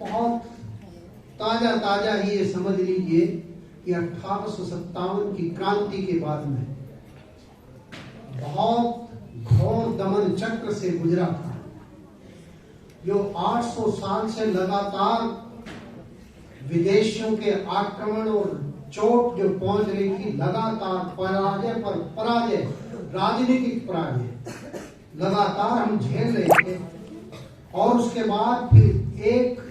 बहुत ताजा ताजा ही ये समझ लीजिए कि 1857 की क्रांति के बाद में बहुत घोर दमन चक्र से गुजरा था, जो 800 साल से लगातार विदेशियों के आक्रमण और चोट जो पहुंच रही थी, लगातार पराजय पर पराजय, राजनीतिक पराजय लगातार हम झेल रहे थे। और उसके बाद फिर एक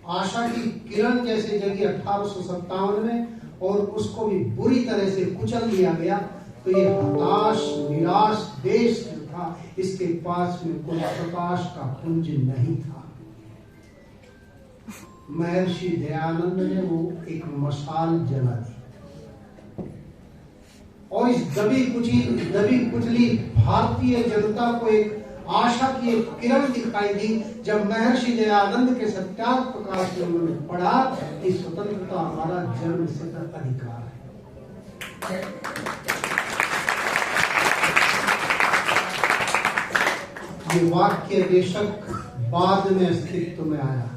आशा की किरण जैसे जगी 1857 में, और उसको भी बुरी तरह से कुचल दिया गया। तो ये हताश निराश देश जो था, इसके पास में कोई प्रकाश का पुंज नहीं था। महर्षि दयानंद ने वो एक मशाल जला दी, और इस दबी कुचली भारतीय जनता को एक आशा की एक किरण दिखाई दी, जब महर्षि दयानंद के सत्याग्रह प्रकाश में उन्होंने पढ़ा कि स्वतंत्रता हमारा जन्मसिद्ध अधिकार है। ये वाक्य बेशक बाद में अस्तित्व में आया,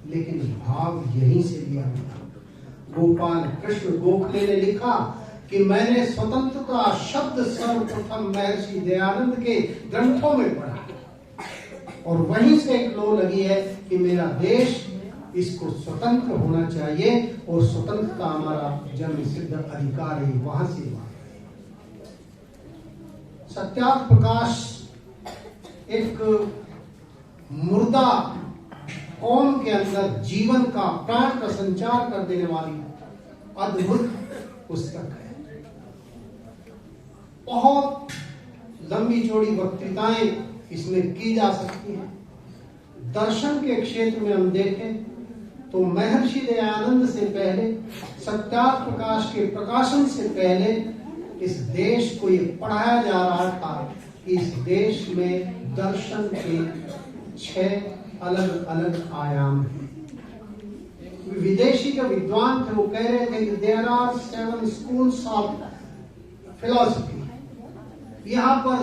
लेकिन भाव यहीं से लिया गया। गोपाल कृष्ण गोखले ने लिखा कि मैंने स्वतंत्रता शब्द सर्वप्रथम महर्षि दयानंद के ग्रंथों में पढ़ा, और वहीं से एक लो लगी है कि मेरा देश, इसको स्वतंत्र होना चाहिए, और स्वतंत्रता हमारा जन्म सिद्ध अधिकार है। वहां से सत्याग्रह प्रकाश एक मुर्दा कौम के अंदर जीवन का, प्राण का संचार कर देने वाली अद्भुत पुस्तक है। बहुत लंबी चौड़ी वक्तृताएं इसमें की जा सकती हैं। दर्शन के क्षेत्र में हम देखें तो महर्षि दयानंद से पहले, सत्याग्रह प्रकाश के प्रकाशन से पहले, इस देश को ये पढ़ाया जा रहा था कि इस देश में दर्शन के 6 अलग अलग आयाम हैं। विदेशी जो विद्वान थे वो कह रहे थे कि there are 7 schools of philosophy. यहाँ पर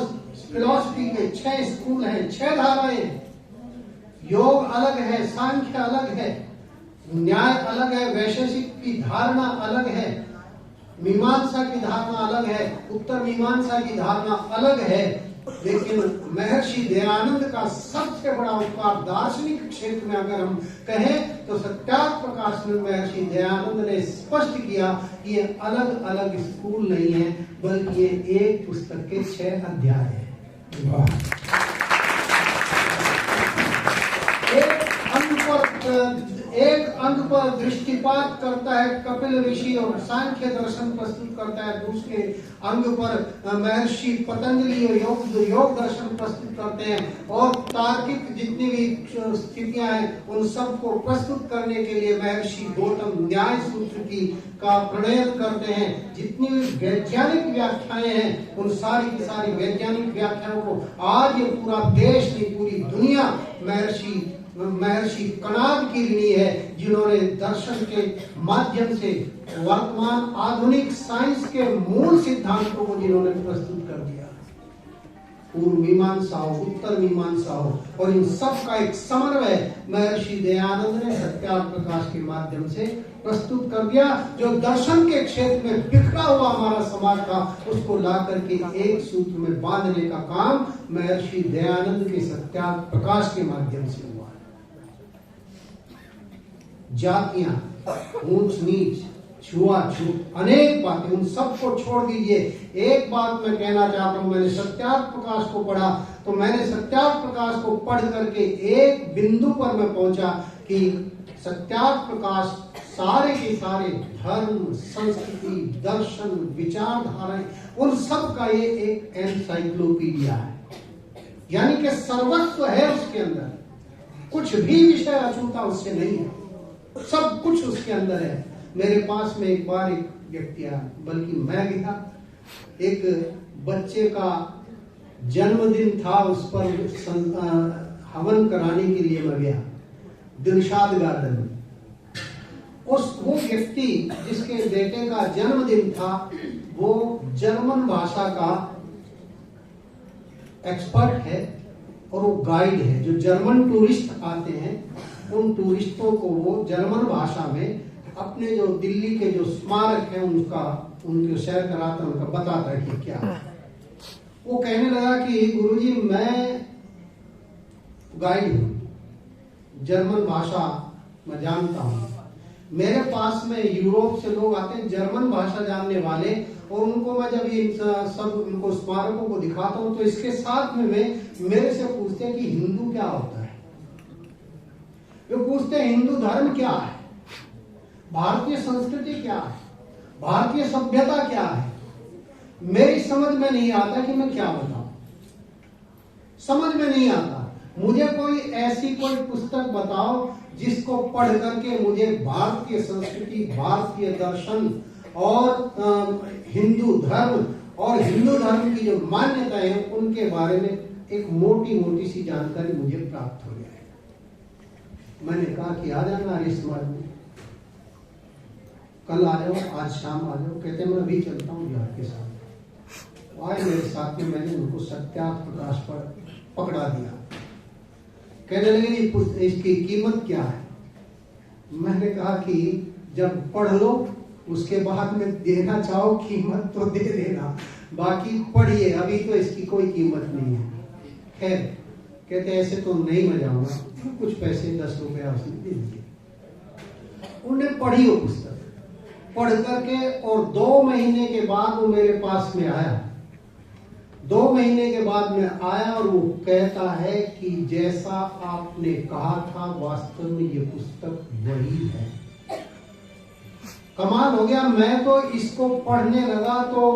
फिलॉसफी के 6 स्कूल हैं, 6 धाराएं। योग अलग है, सांख्य अलग है, न्याय अलग है, वैशेषिक की धारणा अलग है, मीमांसा की धारणा अलग है, उत्तर मीमांसा की धारणा अलग है। लेकिन महर्षि दयानंद का सबसे बड़ा उपकार दार्शनिक क्षेत्र में अगर हम कहें तो सत्याग्रह प्रकाश में महर्षि दयानंद ने स्पष्ट किया कि ये अलग अलग स्कूल नहीं है, बल्कि ये एक पुस्तक के 6 अध्याय है। एक अंग पर दृष्टिपात करता है कपिल ऋषि और सांख्य दर्शन प्रस्तुत करता है, दूसरे अंग पर महर्षि पतंजलि और योग दर्शन प्रस्तुत करते हैं, और तार्किक जितनी भी स्थितियां हैं उन सबको प्रस्तुत करने के लिए महर्षि गौतम न्याय सूत्र का प्रणयन करते हैं। जितनी भी वैज्ञानिक व्याख्याएं हैं उन सारी की सारी वैज्ञानिक व्याख्याओं को आज ये पूरा देश नहीं, पूरी दुनिया महर्षि कणाद की ऋणी है, जिन्होंने दर्शन के माध्यम से वर्तमान आधुनिक साइंस के मूल सिद्धांतों को जिन्होंने प्रस्तुत कर दिया। पूर्व मीमांसा हो, उत्तर मीमांसा हो, और इन सब का एक समन्वय महर्षि दयानंद ने सत्याग्रह प्रकाश के माध्यम से प्रस्तुत कर दिया। जो दर्शन के क्षेत्र में बिखरा हुआ हमारा समाज था, उसको ला करके एक सूत्र में बांधने का काम महर्षि दयानंद के सत्याग्रह प्रकाश के माध्यम से हुआ। जातियां, ऊंच नीच, छुआछूत, अनेक बातें, उन सबको छोड़ दीजिए। एक बात मैं कहना चाहता हूं, मैंने सत्याग्रह प्रकाश को पढ़ा तो मैंने सत्याग्रह प्रकाश को पढ़ करके एक बिंदु पर मैं पहुंचा कि सत्याग्रह प्रकाश सारे के सारे धर्म, संस्कृति, दर्शन, विचारधाराएं, उन सब का ये एक एनसाइक्लोपीडिया है। यानी कि सर्वस्व है उसके अंदर, कुछ भी विषय अछूता उससे नहीं है, सब कुछ उसके अंदर है। मेरे पास में एक बार एक व्यक्ति आया, बल्कि मैं गया, एक बच्चे का जन्मदिन था, उस पर हवन कराने के लिए मैं गया दिलशाद गार्डन में। वो व्यक्ति जिसके बेटे का जन्मदिन था, वो जर्मन भाषा का एक्सपर्ट है और वो गाइड है। जो जर्मन टूरिस्ट आते हैं उन टूरिस्टों को वो जर्मन भाषा में अपने जो दिल्ली के जो स्मारक है उनके सैर कराता, उनका बताता है कि क्या है। वो कहने लगा कि गुरुजी मैं गाइड हूँ, जर्मन भाषा मैं जानता हूँ, मेरे पास में यूरोप से लोग आते हैं जर्मन भाषा जानने वाले, और उनको मैं जब ये सब उनको स्मारकों को दिखाता हूँ तो इसके साथ में मेरे से पूछते हैं कि हिंदू क्या होता है। वे पूछते हैं हिंदू धर्म क्या है, भारतीय संस्कृति क्या है, भारतीय सभ्यता क्या है। मेरी समझ में नहीं आता कि मैं क्या बताऊं, समझ में नहीं आता। मुझे कोई ऐसी कोई पुस्तक बताओ जिसको पढ़ करके मुझे भारतीय संस्कृति, भारतीय दर्शन और हिंदू धर्म और हिंदू धर्म की जो मान्यताएं हैं उनके बारे में एक मोटी मोटी सी जानकारी मुझे प्राप्त हो जाए। मैंने कहा कि आ जाना आर्य समाज में, कल आ जाओ, आज शाम आ जाओ। कहते मैं अभी चलता हूँ बिहार के साथ। आए मेरे साथ में, मैंने उनको सत्यार्थ प्रकाश पर पकड़ा दिया। कहने लगे इसकी कीमत क्या है। मैंने कहा कि जब पढ़ लो उसके बाद में देना चाहो कीमत तो दे देना, बाकी पढ़िए, अभी तो इसकी कोई कीमत नहीं है। खैर कहते ऐसे तो नहीं मैं जाऊंगा, कुछ पैसे 10 रुपया उसने दे दिए। उन्हें पढ़ी वो पुस्तक, पढ़ करके, और 2 महीने के बाद वो मेरे पास में आया। 2 महीने के बाद में आया और वो कहता है कि जैसा आपने कहा था वास्तव में ये पुस्तक वही है। कमाल हो गया। मैं तो इसको पढ़ने लगा तो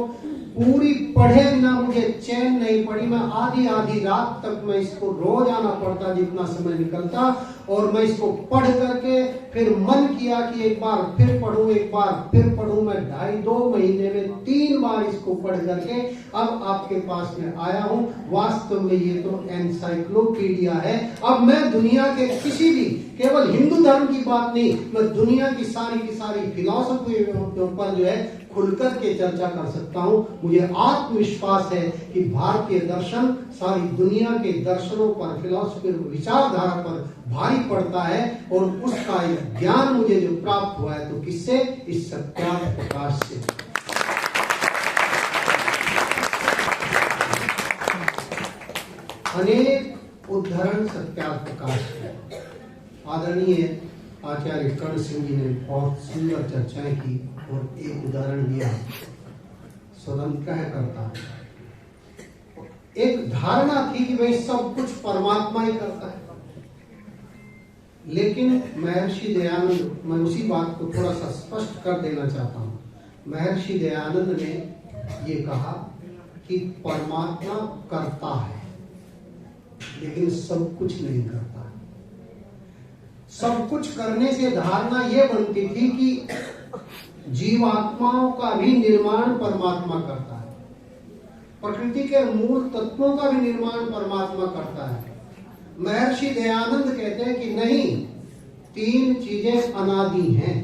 पूरी पढ़े बिना मुझे चैन नहीं पड़ी। मैं आधी आधी रात तक मैं इसको रोज आना पड़ता जितना समय निकलता, और मैं इसको पढ़ करके फिर मन किया कि एक बार फिर पढ़ूं, एक बार फिर पढ़ूं। मैं 2.5 महीने में 3 बार इसको पढ़ करके अब आपके पास में आया हूं। वास्तव में ये तो एनसाइक्लोपीडिया है। अब मैं दुनिया के किसी भी, केवल हिंदू धर्म की बात नहीं, मैं दुनिया की सारी फिलॉसफी पर जो है खुलकर के चर्चा कर सकता हूं। मुझे आत्मविश्वास है कि भारतीय दर्शन सारी दुनिया के दर्शनों पर, फिलॉसफी विचारधारा पर भारी पड़ता है, और उसका एक ज्ञान मुझे जो प्राप्त हुआ है तो किससे? इस सत्यार्थ प्रकाश से। अनेक उदाहरण सत्यार्थ प्रकाश है। आदरणीय आचार्य कर्ण सिंह जी ने बहुत सुंदर चर्चाएं की और एक उदाहरण दिया, स्वतंत्र है करता। एक धारणा थी कि भाई सब कुछ परमात्मा ही करता है, लेकिन महर्षि दयानंद, मैं उसी बात को थोड़ा सा स्पष्ट कर देना चाहता हूं। महर्षि दयानंद ने ये कहा कि परमात्मा करता है लेकिन सब कुछ नहीं करता। सब कुछ करने से धारणा यह बनती थी कि जीवात्माओं का भी निर्माण परमात्मा करता है, प्रकृति के मूल तत्वों का भी निर्माण परमात्मा करता है। महर्षि दयानंद कहते हैं कि नहीं, 3 चीजें अनादि हैं,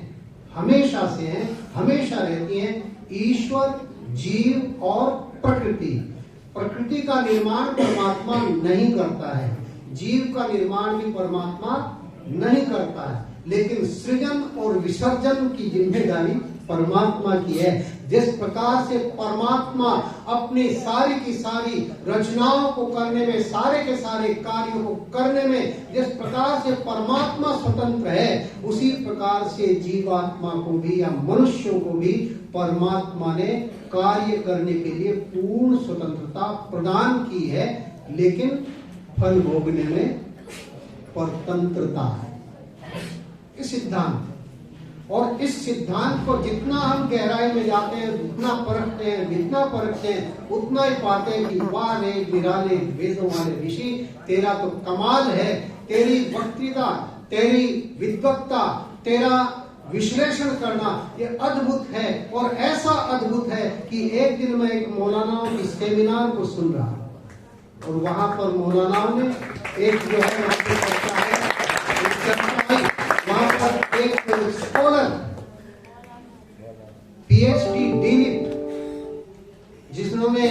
हमेशा से हैं, हमेशा रहती हैं, ईश्वर, जीव और प्रकृति। प्रकृति का निर्माण परमात्मा नहीं करता है, जीव का निर्माण भी परमात्मा नहीं करता है, लेकिन सृजन और विसर्जन की जिम्मेदारी परमात्मा की है। जिस प्रकार से परमात्मा अपनी सारी की सारी रचनाओं को करने में, सारे के सारे कार्यों को करने में जिस प्रकार से परमात्मा स्वतंत्र है, उसी प्रकार से जीवात्मा को भी या मनुष्यों को भी परमात्मा ने कार्य करने के लिए पूर्ण स्वतंत्रता प्रदान की है, लेकिन फल भोगने में परतंत्रता है। इस सिद्धांत, और इस सिद्धांत को जितना हम गहराई में जाते हैं, जितना परखते हैं, उतना ही पाते हैं कि वाह रे निराले वेदों वाले ऋषि, तेरा तो कमाल है, तेरी वक्तृता, तेरी विद्वत्ता, तेरा विश्लेषण करना ये अद्भुत है। और ऐसा अद्भुत है कि एक दिन मैं एक मौलानाओं की सेमिनार को सुन रहा, और वहां पर मौलानाओं ने एक जो है वहां पर एक स्कॉलर PhD डीलिट जिन्होंने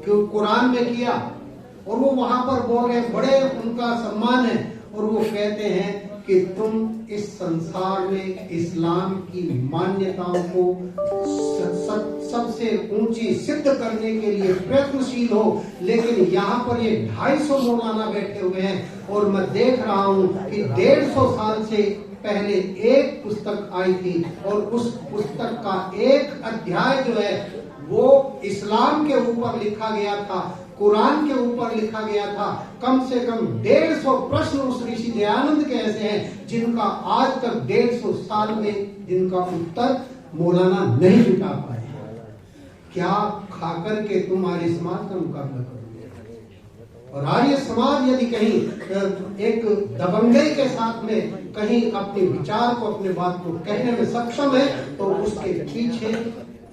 कुरान में किया, और वो वहां पर बोल रहे, बड़े उनका सम्मान है, और वो कहते हैं कि तुम इस संसार में इस्लाम की मान्यताओं को सबसे ऊंची सिद्ध करने के लिए प्रयत्नशील हो। लेकिन यहाँ पर ये 250 मौलाना बैठे हुए हैं और मैं देख रहा हूँ कि 150 साल से पहले एक पुस्तक आई थी और उस पुस्तक का एक अध्याय जो है वो इस्लाम के ऊपर लिखा गया था, कुरान के ऊपर लिखा गया था। कम से कम 150 प्रश्न उस ऋषि दयानंद के ऐसे हैं जिनका आज तक 150 साल में जिनका उत्तर मौलाना नहीं जुटा पाए। क्या खाकर के तुम आर्य समाज का मुकाबला करोगे? और आर्य समाज यदि कहीं एक दबंगई के साथ में कहीं अपने विचार को, अपने बात को कहने में सक्षम है तो उसके पीछे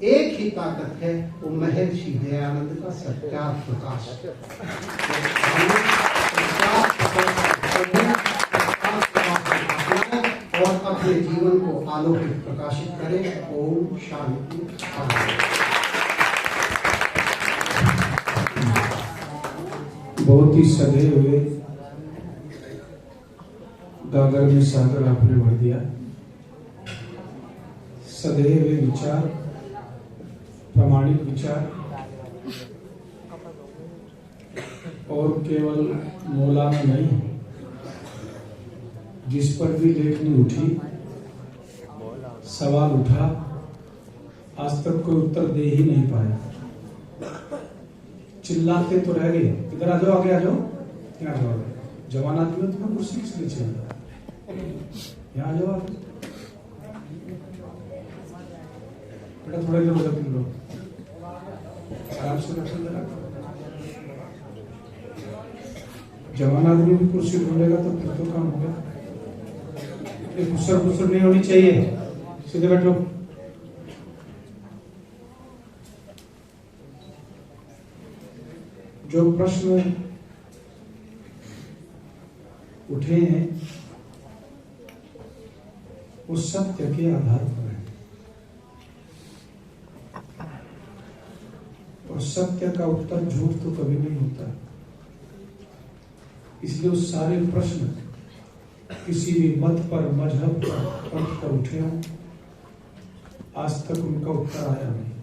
एक ही ताकत है, वो महर्षि दयानंद का सत्यार्थ प्रकाश। और अपने जीवन को आलोकित प्रकाशित करें। ओम शांति। बहुत ही सधे हुए गागर में सागर आपने भर दिया। सधे हुए विचार, प्रामाणिक विचार, और केवल मौलाना नहीं, जिस पर भी लेखनी उठी, सवाल उठा, आज तक कोई उत्तर दे ही नहीं पाया। चिल्लाते तो रह गए, इधर आ जाओ, आगे आ जाओ, यहाँ आ जाओ, जवान आदमी हो तुम्हें कुर्सी किसलिए चाहिए, यहाँ आ जाओ आगे। बेटा थोड़ा इधर उधर तुम लोग आराम से बैठो जरा। जवान आदमी भी कुर्सी ढूंढेगा तो फिर तो काम होगा। गुस्सा गुस्सा नहीं होनी चाहिए, सीधे बैठो। जो प्रश्न उठे हैं वो सत्य के आधार पर है, और सत्य का उत्तर झूठ तो कभी नहीं होता। इसलिए वो सारे प्रश्न किसी भी मत पर, मजहब पर, पंथ पर उठे हों, आज तक उनका उत्तर आया नहीं।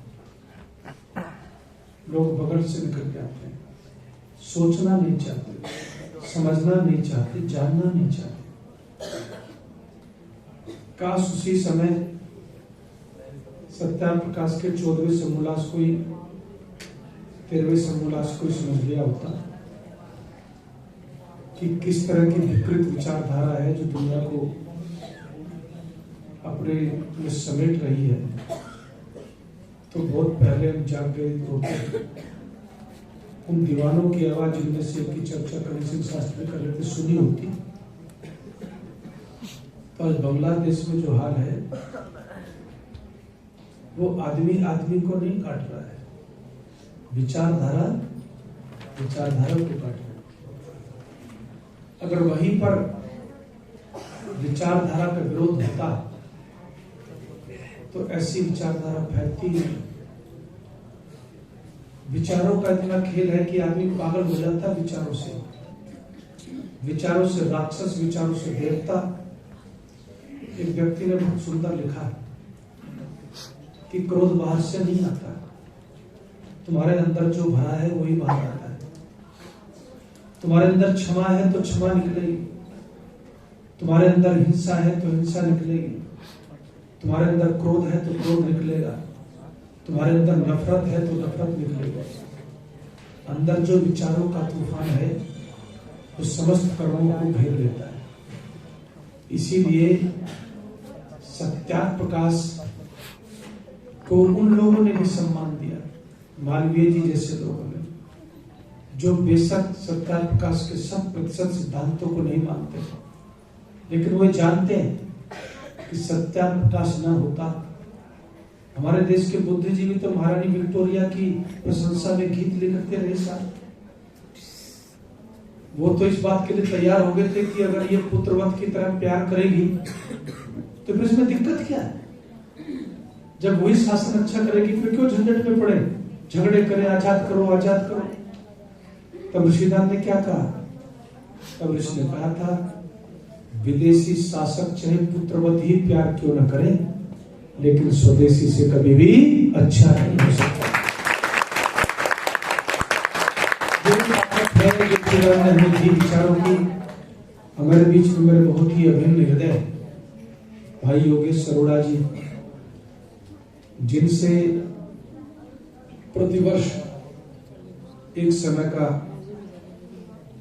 लोग बगल से निकल के आते हैं, सोचना नहीं चाहते, समझना नहीं चाहते, जानना नहीं चाहते। काश उसी समय सत्याप्रकाश के 14वें समोल्लास को ही, 13वें समोल्लास को ही समझ लिया होता कि किस तरह की विकृत विचारधारा है जो दुनिया को अपने में समेट रही है, तो बहुत पहले हम जागृत होते। उन दीवानों की आवाज जिनमें से की चर्चा कभी सिंह शास्त्री में कर रहे थे सुनी होती, तो आज बांग्लादेश में जो हाल है वो आदमी आदमी को नहीं काट रहा है, विचारधारा विचारधारा को काट रहा है। अगर वहीं पर विचारधारा का विरोध होता तो ऐसी विचारधारा फैलती नहीं। विचारों का इतना खेल है कि आदमी पागल हो जाता है विचारों से, विचारों से राक्षस, विचारों से देवता। एक व्यक्ति ने बहुत सुंदर लिखा कि क्रोध बाहर से नहीं आता, तुम्हारे अंदर जो भरा है वही बाहर आता है। तुम्हारे अंदर क्षमा है तो क्षमा निकलेगी, तुम्हारे अंदर हिंसा है तो हिंसा निकलेगी, तुम्हारे अंदर क्रोध है तो क्रोध निकलेगा, तुम्हारे अंदर नफरत है तो नफरत निकलेगा। अंदर जो विचारों का तूफान है वो समस्त कर्मों को घेर लेता है। इसीलिए सत्याप्रकाश को उन लोगों ने भी सम्मान दिया, मालवीय जी जैसे लोगों ने, जो बेशक सत्याप्रकाश के 100% सिद्धांतों को नहीं मानते, लेकिन वो जानते हैं कि सत्याप्रकाश न होता। हमारे देश के बुद्धिजीवी तो महारानी विक्टोरिया की प्रशंसा में गीत लिखते रहे साहब। वो तो इस बात के लिए तैयार हो गए थे कि अगर ये पुत्रवत की तरह प्यार करेगी तो फिर इसमें दिक्कत क्या है? जब वही शासन अच्छा करेगी फिर क्यों झंझट में पड़े, झगड़े करें, आजाद करो आजाद करो। तब ऋषिनाथ ने क्या कहा? तब ऋषि ने कहा था विदेशी शासक चाहे पुत्रवत ही प्यार क्यों न करे, लेकिन स्वदेशी से कभी भी अच्छा नहीं हो सकता। विचारों की हमारे बीच में मेरे बहुत ही अभिन्न हृदय भाई योगेश सरोड़ा जी, जिनसे प्रतिवर्ष एक समय का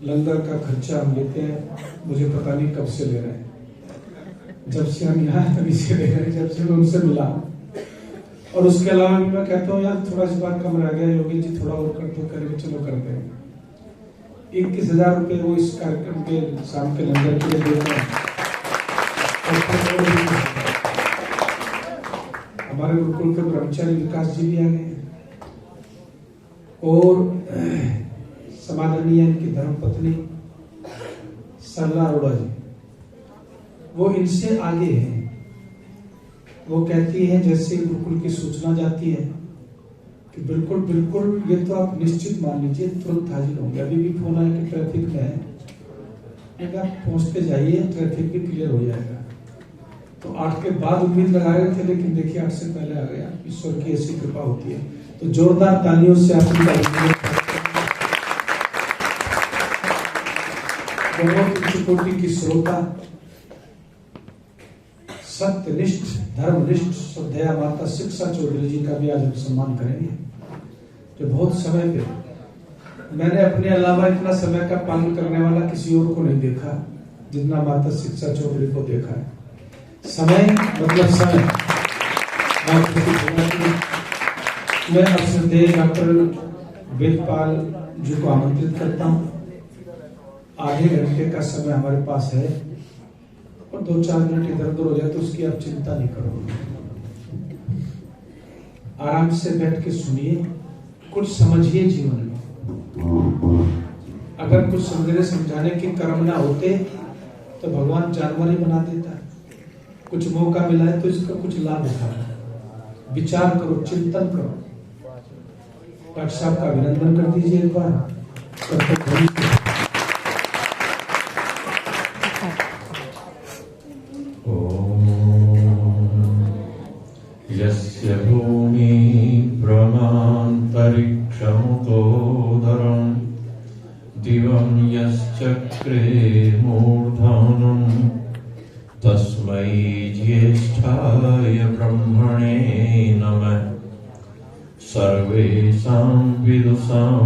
लंगर का खर्चा हम लेते हैं। मुझे पता नहीं कब से ले रहे हैं, जब से हम यहाँ तभी से ले रहे हैं, जब से मैं उनसे मिला। और उसके अलावा भी मैं कहता हूँ यार थोड़ा सी बात कम रह गया योगेश जी, थोड़ा और कर दो, करेंगे, चलो करते हैं। 21,000 रुपये वो इस कार्यक्रम के शाम के लंगर के लिए देते हैं। हमारे गुरुकुल के ब्रह्मचारी विकास जी भी आ गए और समादरणीय इनकी धर्मपत्नी सरला अरोड़ा जी, वो इनसे आगे हैं। वो कहती है जैसे गुरुकुल की सूचना जाती है कि बिल्कुल बिल्कुल ये तो आप निश्चित मान लीजिए तुरंत हाजिर होंगे। अभी भी फोन आया कि ट्रैफिक में है, आप पहुंचते जाइए, ट्रैफिक भी क्लियर हो जाएगा। तो 8 के बाद उम्मीद लगा रहे थे, लेकिन देखिए 8 से पहले आ गया। ईश्वर की ऐसी कृपा होती है। तो जोरदार तालियों से आपकी तारीफ। बहुत उच्च कोटि की श्रोता, सत्यनिष्ठ, धर्मनिष्ठ, श्रद्धेया माता शिक्षा चौधरी जी का भी आज हम सम्मान करेंगे, जो बहुत समय पे मैंने अपने अलावा इतना समय का पालन करने वाला किसी और को नहीं देखा जितना माता शिक्षा चौधरी को देखा है। समय मतलब समय। मैं अब श्रद्धेय डॉक्टर वेदपाल जी को आमंत्रित करता हूँ। आधे घंटे का समय हमारे पास है और 2-4 मिनट इधर उधर हो जाए तो उसकी आप चिंता नहीं करो। आराम से बैठ के सुनिए, कुछ समझिए जीवन में। अगर कुछ समझाने के कर्म ना होते तो भगवान जानवर ही बना देता। कुछ मौका मिला है तो इसका कुछ लाभ उठाओ, विचार करो, चिंतन करो। डॉक्टर साहब का अभिनंदन कर दीजिए एक बार। यस्य भूमि ब्रह्मान्तरिक्षमुतोदरं दिवं यश्चक्रे मूर्धनं तस्मै ज्येष्ठाय ब्रह्मणे नमः। सर्वेषां विदुषां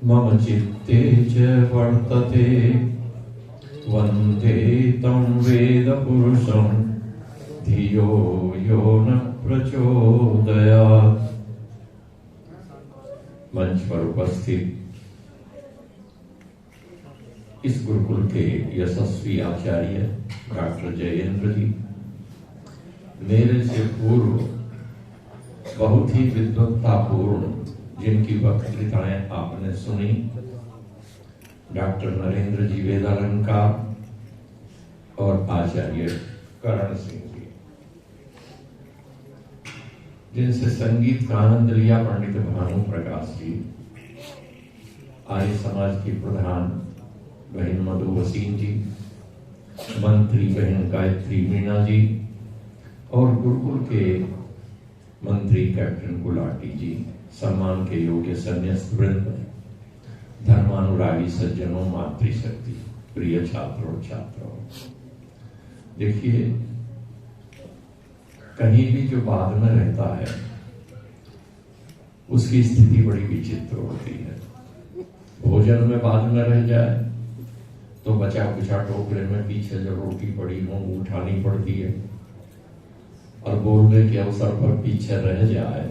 मम चित्ते च वर्तते वन्दे तं वेदपुरुषं धियो यो न प्रचोदयात्। मंच पर उपस्थित इस गुरुकुल के यशस्वी आचार्य डॉक्टर जयेंद्र जी, मेरे से पूर्व बहुत ही विद्वत्तापूर्ण जिनकी वक्तृताएं आपने सुनी, डॉक्टर नरेंद्र जी वेदालंकार और आचार्य करण सिंह जी, जिनसे संगीत का आनंद लिया पंडित भानु प्रकाश जी, आर्य समाज की प्रधान बहन मधु वसीम जी, मंत्री बहन गायत्री मीणा जी और गुरुकुल के मंत्री कैप्टन गुलाटी जी, सम्मान के योग्य सन्यास्त वृंद, धर्मानुरागी सज्जनों, मातृशक्ति, प्रिय छात्रों छात्राओं। देखिए, कहीं भी जो बाद में रहता है उसकी स्थिति बड़ी विचित्र होती है। भोजन में बाद में रह जाए तो बचा कुचा टोकरे में पीछे जो रोटी पड़ी हो उठानी पड़ती है, और बोलने के अवसर पर पीछे रह जाए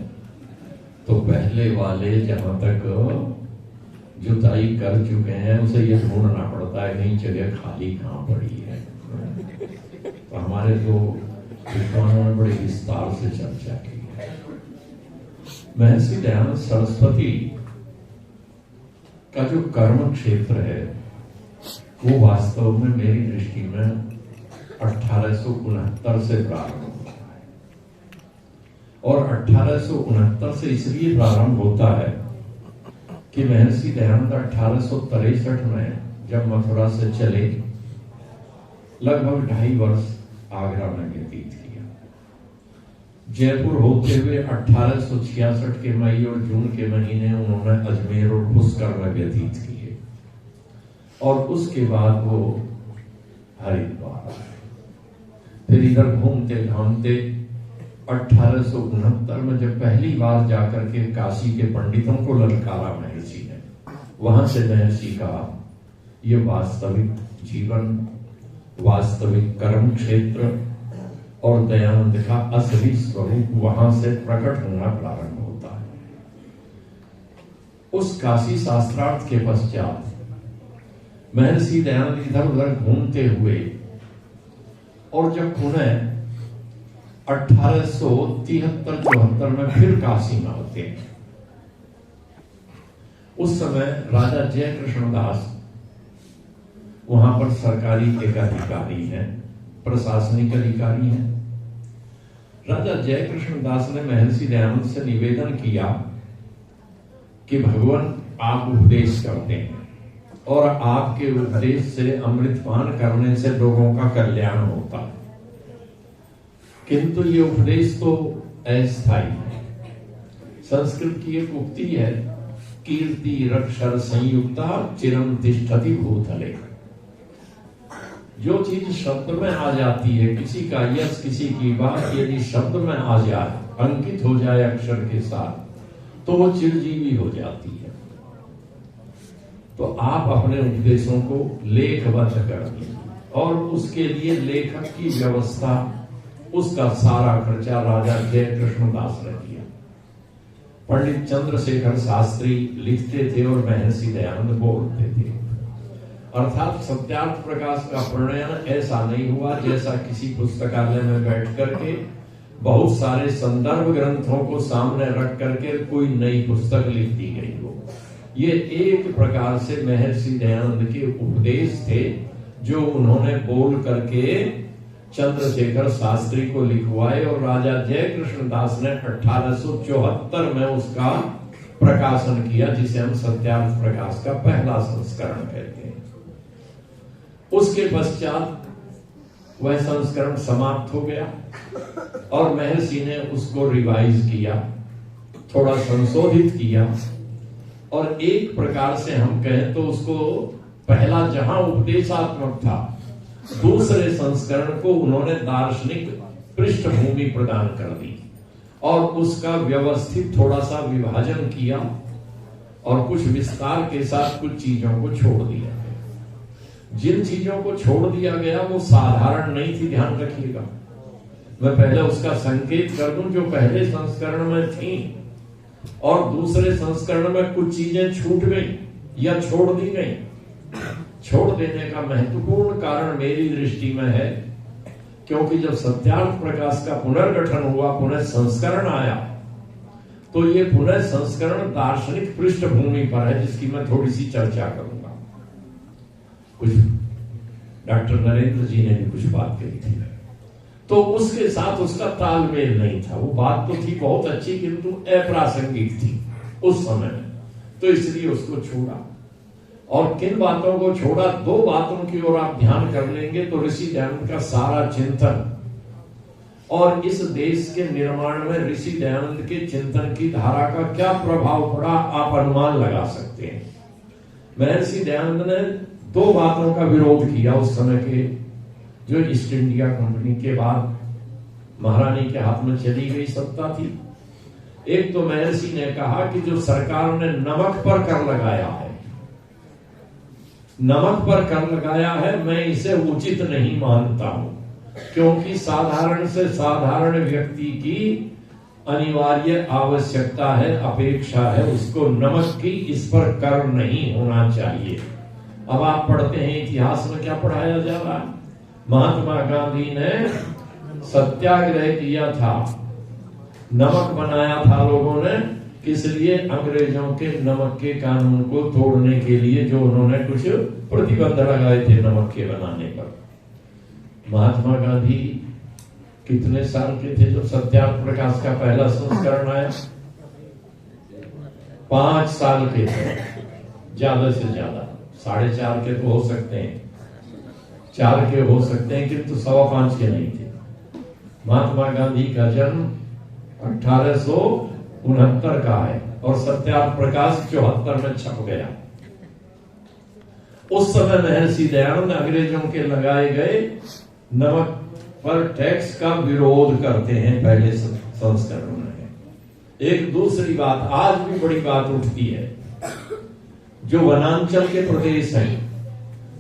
तो पहले वाले जहां तक जुताई कर चुके हैं उसे ये ढूंढना पड़ता है कहीं जगह खाली कहां पड़ी है। तो हमारे जो विद्वानों ने बड़े विस्तार से चर्चा की है। महर्षि दयानंद सरस्वती का जो कर्म क्षेत्र है वो वास्तव में मेरी दृष्टि में 1869 से प्रारंभ होता है, और 1869 से इसलिए प्रारंभ होता है कि महर्षि दयानंद 1863 में जब मथुरा से चले, लगभग 2.5 वर्ष आगरा में व्यतीत किया। जयपुर होते हुए 1866 के मई और जून के महीने उन्होंने अजमेर और पुष्कर में व्यतीत किए और उसके बाद वो हरिद्वार आए। फिर इधर घूमते घामते 1869 में जब पहली बार जाकर के काशी के पंडितों को ललकारा महर्षि ने, वहां से महर्षि का ये वास्तविक जीवन, वास्तविक कर्म क्षेत्र और दयानंद का असली स्वरूप वहां से प्रकट होना प्रारंभ होता है। उस काशी शास्त्रार्थ के पश्चात महर्षि दयानंद इधर उधर घूमते हुए और जब पुनः 1873-74 में फिर काशी में होते हैं, उस समय राजा जय कृष्ण दास वहां पर सरकारी एक अधिकारी हैं, प्रशासनिक अधिकारी हैं। राजा जय कृष्ण दास ने महर्षि दयानंद से निवेदन किया कि भगवान आप उपदेश करते हैं और आपके उपदेश से अमृतपान करने से लोगों का कल्याण होता है, किंतु ये उपदेश तो अस्थायी है। संस्कृत की एक उक्ति है, कीर्ति रक्षर संयुक्ता चिरम तिष्ठति भूतले। जो चीज शब्द में आ जाती है, किसी का यश, किसी की बात यदि शब्द में आ जाए, अंकित हो जाए अक्षर के साथ, तो वो चिरजीवी हो जाती है। तो आप अपने उपदेशों को लेखबद्ध कर दीजिए और उसके लिए लेखक की व्यवस्था, उसका सारा खर्चा राजा जय कृष्ण दास ने किया। पंडित चंद्रशेखर शास्त्री लिखते थे और महर्षि दयानंद बोलते थे। अर्थात सत्यार्थ प्रकाश का प्रणयन ऐसा नहीं हुआ जैसा किसी पुस्तकालय में बैठ करके बहुत सारे संदर्भ ग्रंथों को सामने रख करके कोई नई पुस्तक लिख दी गई हो। ये एक प्रकार से महर्षि दयानंद के उपदेश थे जो उन्होंने बोल करके चंद्रशेखर शास्त्री को लिखवाए और राजा जय कृष्ण दास ने 1874 में उसका प्रकाशन किया, जिसे हम सत्यार्थ प्रकाश का पहला संस्करण कहते हैं। उसके पश्चात वह संस्करण समाप्त हो गया और महर्षि ने उसको रिवाइज किया, थोड़ा संशोधित किया और एक प्रकार से हम कहें तो उसको पहला जहां उपदेशात्मक था, दूसरे संस्करण को उन्होंने दार्शनिक पृष्ठभूमि प्रदान कर दी और उसका व्यवस्थित थोड़ा सा विभाजन किया और कुछ विस्तार के साथ कुछ चीजों को छोड़ दिया। जिन चीजों को छोड़ दिया गया वो साधारण नहीं थी, ध्यान रखिएगा। मैं पहले उसका संकेत कर दूं, जो पहले संस्करण में थी और दूसरे संस्करण में कुछ चीजें छूट गई या छोड़ दी गई। छोड़ देने का महत्वपूर्ण कारण मेरी दृष्टि में है, क्योंकि जब सत्यार्थ प्रकाश का पुनर्गठन हुआ, पुनः संस्करण आया, तो ये पुनः संस्करण दार्शनिक पृष्ठभूमि पर है, जिसकी मैं थोड़ी सी चर्चा करूंगा। कुछ डॉक्टर नरेंद्र जी ने भी कुछ बात कही थी, तो उसके साथ उसका तालमेल नहीं था। वो बात तो थी बहुत अच्छी, किंतु अप्रासंगिक थी उस समय में, तो इसलिए उसको छोड़ा। और किन बातों को छोड़ा? दो बातों की ओर आप ध्यान कर लेंगे तो ऋषि दयानंद का सारा चिंतन और इस देश के निर्माण में ऋषि दयानंद के चिंतन की धारा का क्या प्रभाव पड़ा, आप अनुमान लगा सकते हैं। महर्षि दयानंद ने दो बातों का विरोध किया उस समय के, जो ईस्ट इंडिया कंपनी के बाद महारानी के हाथ में चली गई सत्ता थी। एक तो महर्षि ने कहा कि जो सरकार ने नमक पर कर लगाया है, नमक पर कर लगाया है, मैं इसे उचित नहीं मानता हूं, क्योंकि साधारण से साधारण व्यक्ति की अनिवार्य आवश्यकता है, अपेक्षा है, उसको नमक की, इस पर कर नहीं होना चाहिए। अब आप पढ़ते हैं इतिहास में क्या पढ़ाया जा रहा है? महात्मा गांधी ने सत्याग्रह किया था, नमक बनाया था लोगों ने, किस लिए? अंग्रेजों के नमक के कानून को तोड़ने के लिए, जो उन्होंने कुछ प्रतिबंध लगाए थे नमक के बनाने पर। महात्मा गांधी कितने साल के थे जब सत्यार्थ प्रकाश का पहला संस्करण आया? 5 साल के थे, ज्यादा से ज्यादा 4.5 के तो हो सकते हैं, 4 के हो सकते हैं किंतु 5.25 के नहीं थे। महात्मा गांधी का जन्म 1869 का है और सत्यार्थ प्रकाश 74 में छप गया। उस समय महर्षि दयानंद अंग्रेजों के लगाए गए नमक पर टैक्स का विरोध करते हैं पहले संस्करण में। एक दूसरी बात आज भी बड़ी बात उठती है, जो वनांचल के प्रदेश हैं,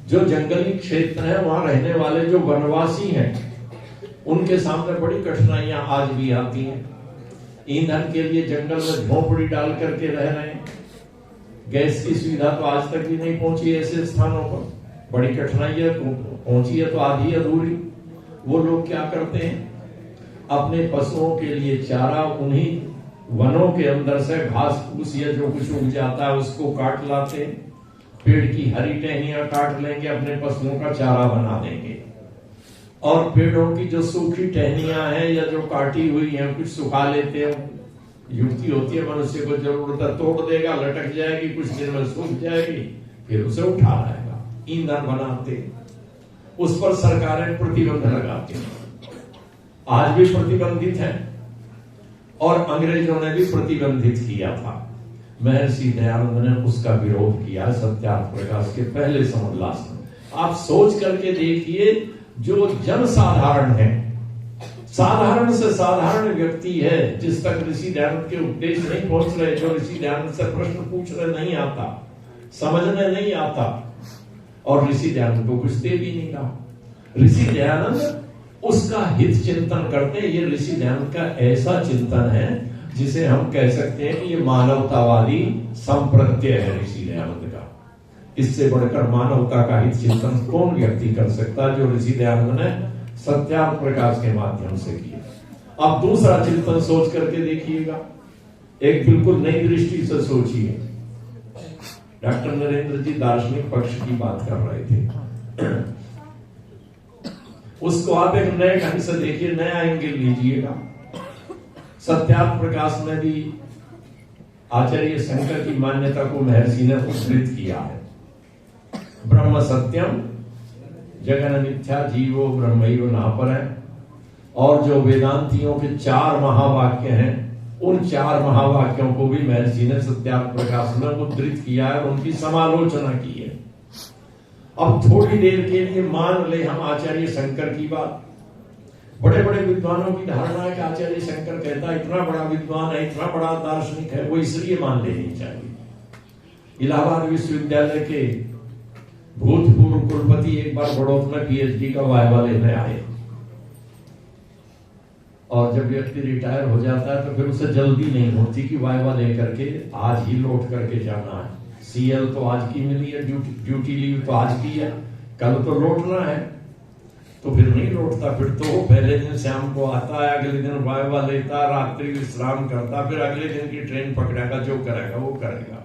जो जंगली क्षेत्र है, वहां रहने वाले जो वनवासी हैं, उनके सामने बड़ी कठिनाइयां आज भी आती हैं। ईंधन के लिए जंगल में झोपड़ी डाल करके रह रहे हैं। गैस की सुविधा तो आज तक भी नहीं पहुंची ऐसे स्थानों पर, बड़ी कठिनाइयां पहुंची है तो आधी अधूरी। वो लोग क्या करते हैं, अपने पशुओं के लिए चारा उन्हीं वनों के अंदर से घास फूस या जो कुछ उग जाता है उसको काट लाते हैं। पेड़ की हरी टहनियां काट लेंगे, अपने पशुओं का चारा बना देंगे। और पेड़ों की जो सूखी टहनियां हैं या जो काटी हुई हैं कुछ सुखा लेते हैं। युक्ति होती है, मनुष्य को जरूरत है तोड़ देगा, लटक जाएगी, कुछ दिन में सूख जाएगी, फिर उसे उठा लाएगा, ईंधन बनाते। उस पर सरकारें प्रतिबंध लगाती हैं, आज भी प्रतिबंधित है और अंग्रेजों ने भी प्रतिबंधित किया था। महर्षि दयानंद ने उसका विरोध किया सत्यार्थ प्रकाश के पहले समुल्लास में। आप सोच करके देखिए, जो जन साधारण है, साधारण से साधारण व्यक्ति है, जिस तक ऋषि दयानंद के उपदेश नहीं पहुंच रहे, जो ऋषि दयानंद से प्रश्न पूछ रहे, नहीं आता, समझने नहीं आता, और ऋषि दयानंद को कुछ दे भी नहीं रहा। ऋषि दयानंद उसका हित चिंतन करते हैं। ये ऋषि दयानंद का ऐसा चिंतन है जिसे हम कह सकते हैं कि ये मानवतावादी संप्रत्यय है ऋषि दयानंद का। इससे बढ़कर मानवता का हित चिंतन कौन व्यक्ति कर सकता है, जो ऋषि दयानंद ने सत्यार्थ प्रकाश के माध्यम से किया। अब दूसरा चिंतन सोच करके देखिएगा, एक बिल्कुल नई दृष्टि से सोचिए। डॉक्टर नरेंद्र जी दार्शनिक पक्ष की बात कर रहे थे, उसको आप एक नए ढंग से देखिए, नया एंगल लीजिएगा। सत्यार्थ प्रकाश में भी आचार्य शंकर की मान्यता को महर्षि ने उद्धृत किया है। ब्रह्म सत्यम जगन मिथ्या जीवो ब्रह्मैव नापरः। और जो वेदांतियों के 4 महावाक्य हैं, उन 4 महावाक्यों को भी महर्षि ने सत्यार्थ प्रकाश में उद्धृत किया है और उनकी समालोचना की है। अब थोड़ी देर के लिए मान ले हम आचार्य शंकर की बात। बड़े बड़े विद्वानों की धारणा है कि आचार्य शंकर कहता है इतना बड़ा विद्वान है, इतना बड़ा दार्शनिक है, वो इसलिए मान लेनी चाहिए। इलाहाबाद विश्वविद्यालय के भूतपूर्व कुलपति एक बार बड़ौदा में पीएचडी का वायवा लेने आए, और जब व्यक्ति रिटायर हो जाता है तो फिर उसे जल्दी नहीं होती कि वायवा लेकर के आज ही लौट करके जाना है। सीएल तो आज की मिली है, ड्यूटी लीव तो आज की है, कल तो लौटना है, तो फिर नहीं लौटता। फिर तो पहले दिन शाम को आता है, अगले दिन वायवा लेता, रात्रि विश्राम करता, फिर अगले दिन की ट्रेन पकड़ेगा, जो करेगा वो करेगा।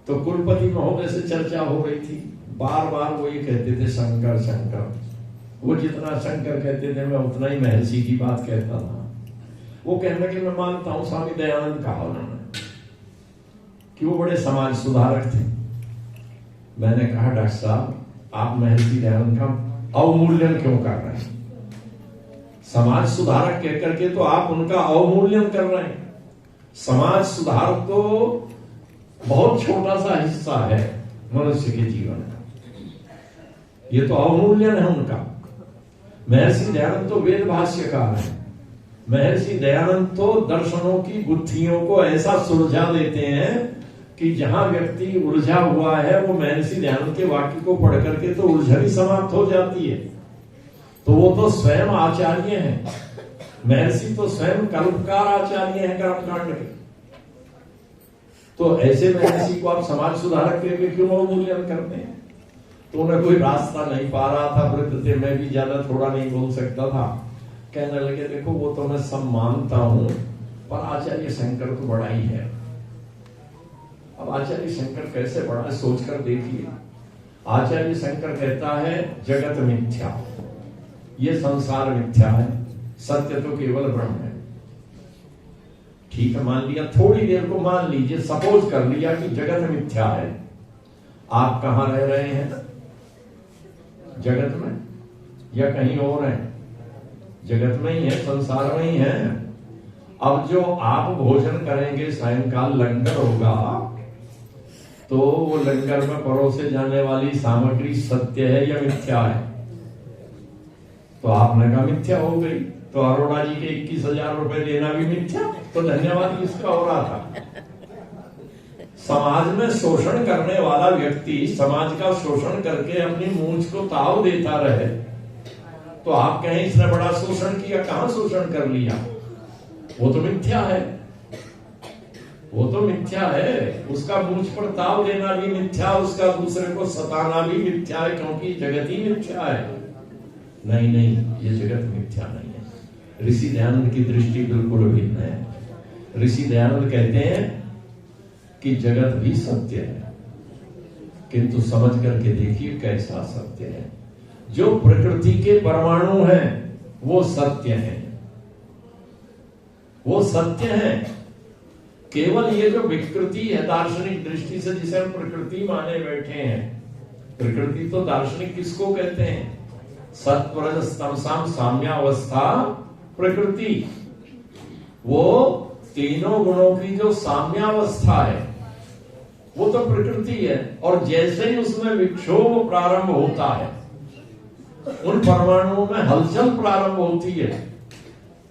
तो कुलपति महोदय से चर्चा हो रही थी, बार बार वो ये कहते थे शंकर शंकर। वो जितना शंकर कहते थे मैं उतना ही महर्षि की बात कहता था। वो कहने कि मैं मानता हूं स्वामी दयानंद कहा उन्होंने कि वो बड़े समाज सुधारक थे। मैंने कहा डॉक्टर साहब आप महर्षि दयानंद का अवमूल्यन क्यों कर रहे हैं? समाज सुधारक कह करके तो आप उनका अवमूल्यन कर रहे हैं। समाज सुधार तो बहुत छोटा सा हिस्सा है मनुष्य के जीवन का, ये तो अवमूल्यन है उनका। महर्षि दयानंद तो वेद भाष्यकार है। महर्षि दयानंद तो दर्शनों की गुत्थियों को ऐसा सुलझा देते हैं कि जहां व्यक्ति उलझा हुआ है वो महर्षि दयानंद के वाक्य को पढ़ करके तो उलझन ही समाप्त हो जाती है। तो वो तो स्वयं आचार्य हैं, महर्षि तो स्वयं कल्पकार आचार्य हैं कर्मकांड के। तो ऐसे महर्षि को आप समाज सुधारक के क्यों अवमूल्यन करते हैं? तो उन्हें कोई रास्ता नहीं पा रहा था, वृद्ध थे, मैं भी ज्यादा थोड़ा नहीं बोल सकता था। कहने लगे देखो वो तो मैं सब मानता हूं, पर आचार्य शंकर तो बड़ा ही है। अब आचार्य शंकर कैसे बड़ा है सोचकर देखिए। आचार्य शंकर कहता है जगत मिथ्या, ये संसार मिथ्या है, सत्य तो केवल ब्रह्म है। ठीक है, मान लिया, थोड़ी देर को मान लीजिए, सपोज कर लिया कि जगत मिथ्या है। आप कहां रह रहे हैं? जगत में या कहीं और है? जगत में ही है, संसार में ही है। अब जो आप भोजन करेंगे, सायंकाल लंगर होगा, तो वो लंगर में परोसे जाने वाली सामग्री सत्य है या मिथ्या है? तो आपने कहा मिथ्या हो गई, तो अरोड़ा जी के 21,000 रुपए देना भी मिथ्या, तो धन्यवाद किसका हो रहा था? समाज में शोषण करने वाला व्यक्ति समाज का शोषण करके अपनी मूंछ को ताव देता रहे, तो आप कहें इसने बड़ा शोषण किया। कहां शोषण कर लिया? वो तो मिथ्या है, वो तो मिथ्या है। उसका मूंछ पर ताव देना भी मिथ्या, उसका दूसरे को सताना भी मिथ्या है, क्योंकि जगत ही मिथ्या है। नहीं नहीं, ये जगत मिथ्या नहीं है। ऋषि दयानंद की दृष्टि बिल्कुल भिन्न है। ऋषि दयानंद कहते हैं कि जगत भी सत्य है, किंतु समझ करके देखिए कैसा सत्य है। जो प्रकृति के परमाणु हैं वो सत्य है, वो सत्य है। केवल ये जो विकृति है दार्शनिक दृष्टि से, जिसे हम प्रकृति माने बैठे हैं, प्रकृति तो दार्शनिक किसको कहते हैं? सत्वरजस्तमसाम साम्यावस्था प्रकृति। वो तीनों गुणों की जो साम्यावस्था है वो तो प्रकृति है। और जैसे ही उसमें विक्षोभ प्रारंभ होता है, उन परमाणुओं में हलचल प्रारंभ होती है,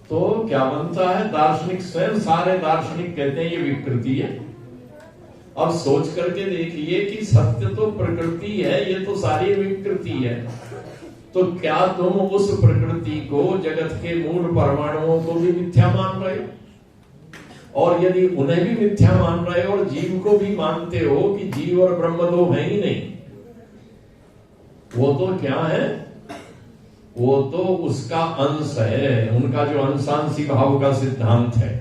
तो क्या बनता है? दार्शनिक स्वयं, सारे दार्शनिक कहते हैं ये विकृति है। अब सोच करके देखिए कि सत्य तो प्रकृति है, ये तो सारी विकृति है। तो क्या तुम उस प्रकृति को, जगत के मूल परमाणुओं को भी मिथ्या मान रहे हो? और यदि उन्हें भी मिथ्या मान रहे हो और जीव को भी मानते हो कि जीव और ब्रह्म दो है ही नहीं, वो तो क्या है? वो तो उसका अंश है। उनका जो अंशांशी भाव का सिद्धांत है,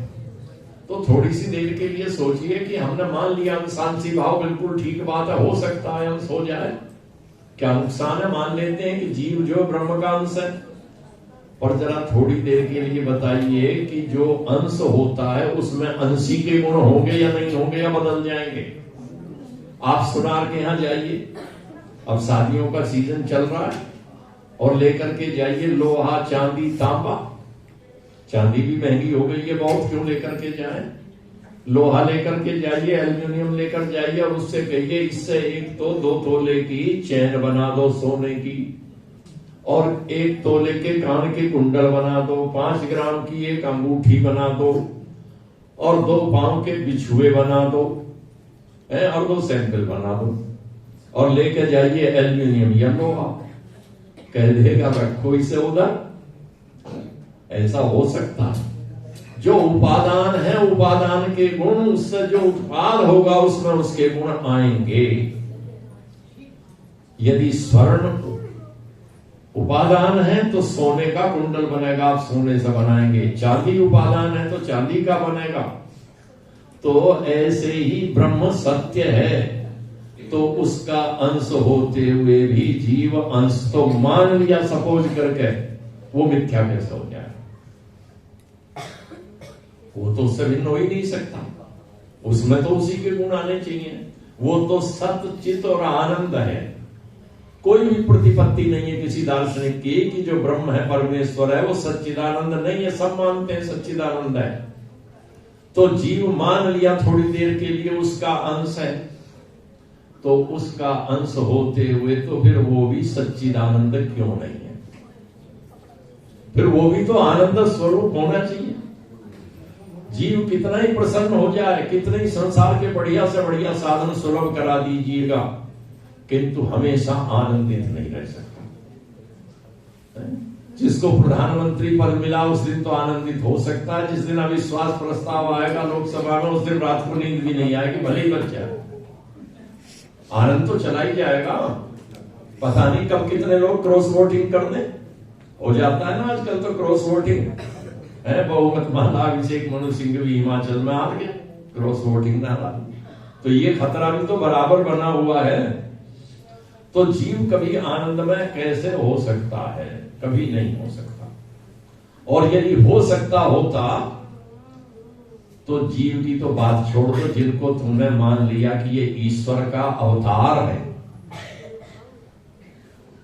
तो थोड़ी सी देर के लिए सोचिए कि हमने मान लिया अंशांशी भाव बिल्कुल ठीक बात है, हो सकता है अंश हो जाए, क्या नुकसान है? मान लेते हैं कि जीव जो ब्रह्म का अंश है। और जरा थोड़ी देर के लिए बताइए कि जो अंश होता है उसमें अंशी के गुण होंगे या नहीं होंगे, या बदल जाएंगे? आप सुनार के यहां जाइए, अब शादियों का सीजन चल रहा है, और लेकर के जाइए लोहा, चांदी, तांबा। चांदी भी महंगी हो गई है बहुत, क्यों लेकर के जाएं? लोहा लेकर के जाइए, एल्यूमिनियम लेकर जाइए, और उससे कहिए इससे 1 तो 2 तोले की चैन बना दो सोने की, और 1 तोले के कान के कुंडल बना दो, 5 ग्राम की एक अंगूठी बना दो, और 2 पांव के बिछुए बना दो, और 2 सैंपल बना दो, और लेकर जाइए एल्यूमिनियम या लोहा। कह देगा रखो इसे उधर। ऐसा हो सकता है? जो उपादान है, उपादान के गुण, उससे जो उत्पाद होगा उसमें उसके गुण आएंगे। यदि स्वर्ण उपादान है तो सोने का कुंडल बनेगा, आप सोने से बनाएंगे। चांदी उपादान है तो चांदी का बनेगा। तो ऐसे ही ब्रह्म सत्य है, तो उसका अंश होते हुए भी जीव अंश तो मान लिया सपोज करके, वो मिथ्या कैसे हो जाए? वो तो उससे भिन्न हो ही नहीं सकता। उसमें तो उसी के गुण आने चाहिए। वो तो सत्य, चित और आनंद है। कोई भी प्रतिपत्ति नहीं है किसी दार्शनिक की कि जो ब्रह्म है, परमेश्वर है, वो सच्चिदानंद नहीं है। सब मानते हैं सच्चिदानंद है। तो जीव मान लिया थोड़ी देर के लिए उसका अंश है, तो उसका अंश होते हुए तो फिर वो भी सच्चिदानंद क्यों नहीं है? फिर वो भी तो आनंद स्वरूप होना चाहिए। जीव कितना ही प्रसन्न हो जाए, कितने ही संसार के बढ़िया से बढ़िया साधन सुलभ करा दीजिएगा, किंतु हमेशा आनंदित नहीं रह सकता। जिसको प्रधानमंत्री पद मिला उस दिन तो आनंदित हो सकता है, जिस दिन अविश्वास प्रस्ताव आएगा लोकसभा में उस दिन रात को नींद भी नहीं आएगी, भले ही बच्चा। आनंद तो चला ही जाएगा। पता नहीं कब कितने लोग क्रॉस वोटिंग कर दें। हो जाता है ना आजकल तो क्रॉस वोटिंग है। बहुमत माला अभिषेक मनु सिंह भी हिमाचल में आ गया, क्रॉस वोटिंग ना। तो ये खतरा भी तो बराबर बना हुआ है। तो जीव कभी आनंदमय कैसे हो सकता है? कभी नहीं हो सकता। और यदि हो सकता होता तो जीव की तो बात छोड़ दो, जिनको तुमने मान लिया कि ये ईश्वर का अवतार है,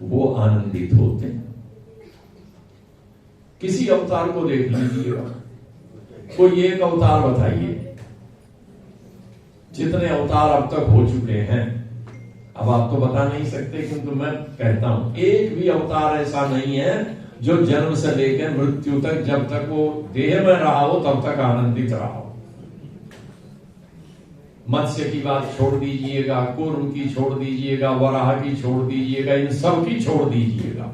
वो आनंदित होते हैं। किसी अवतार को देख लीजिएगा, कोई एक अवतार बताइए, जितने अवतार अब तक हो चुके हैं, अब आप तो बता नहीं सकते, किंतु मैं कहता हूं एक भी अवतार ऐसा नहीं है जो जन्म से लेकर मृत्यु तक, जब तक वो देह में रहा हो तब तक आनंदित रहा हो। मत्स्य की बात छोड़ दीजिएगा, कूर्म की छोड़ दीजिएगा, वराह की छोड़ दीजिएगा, इन सब की छोड़ दीजिएगा।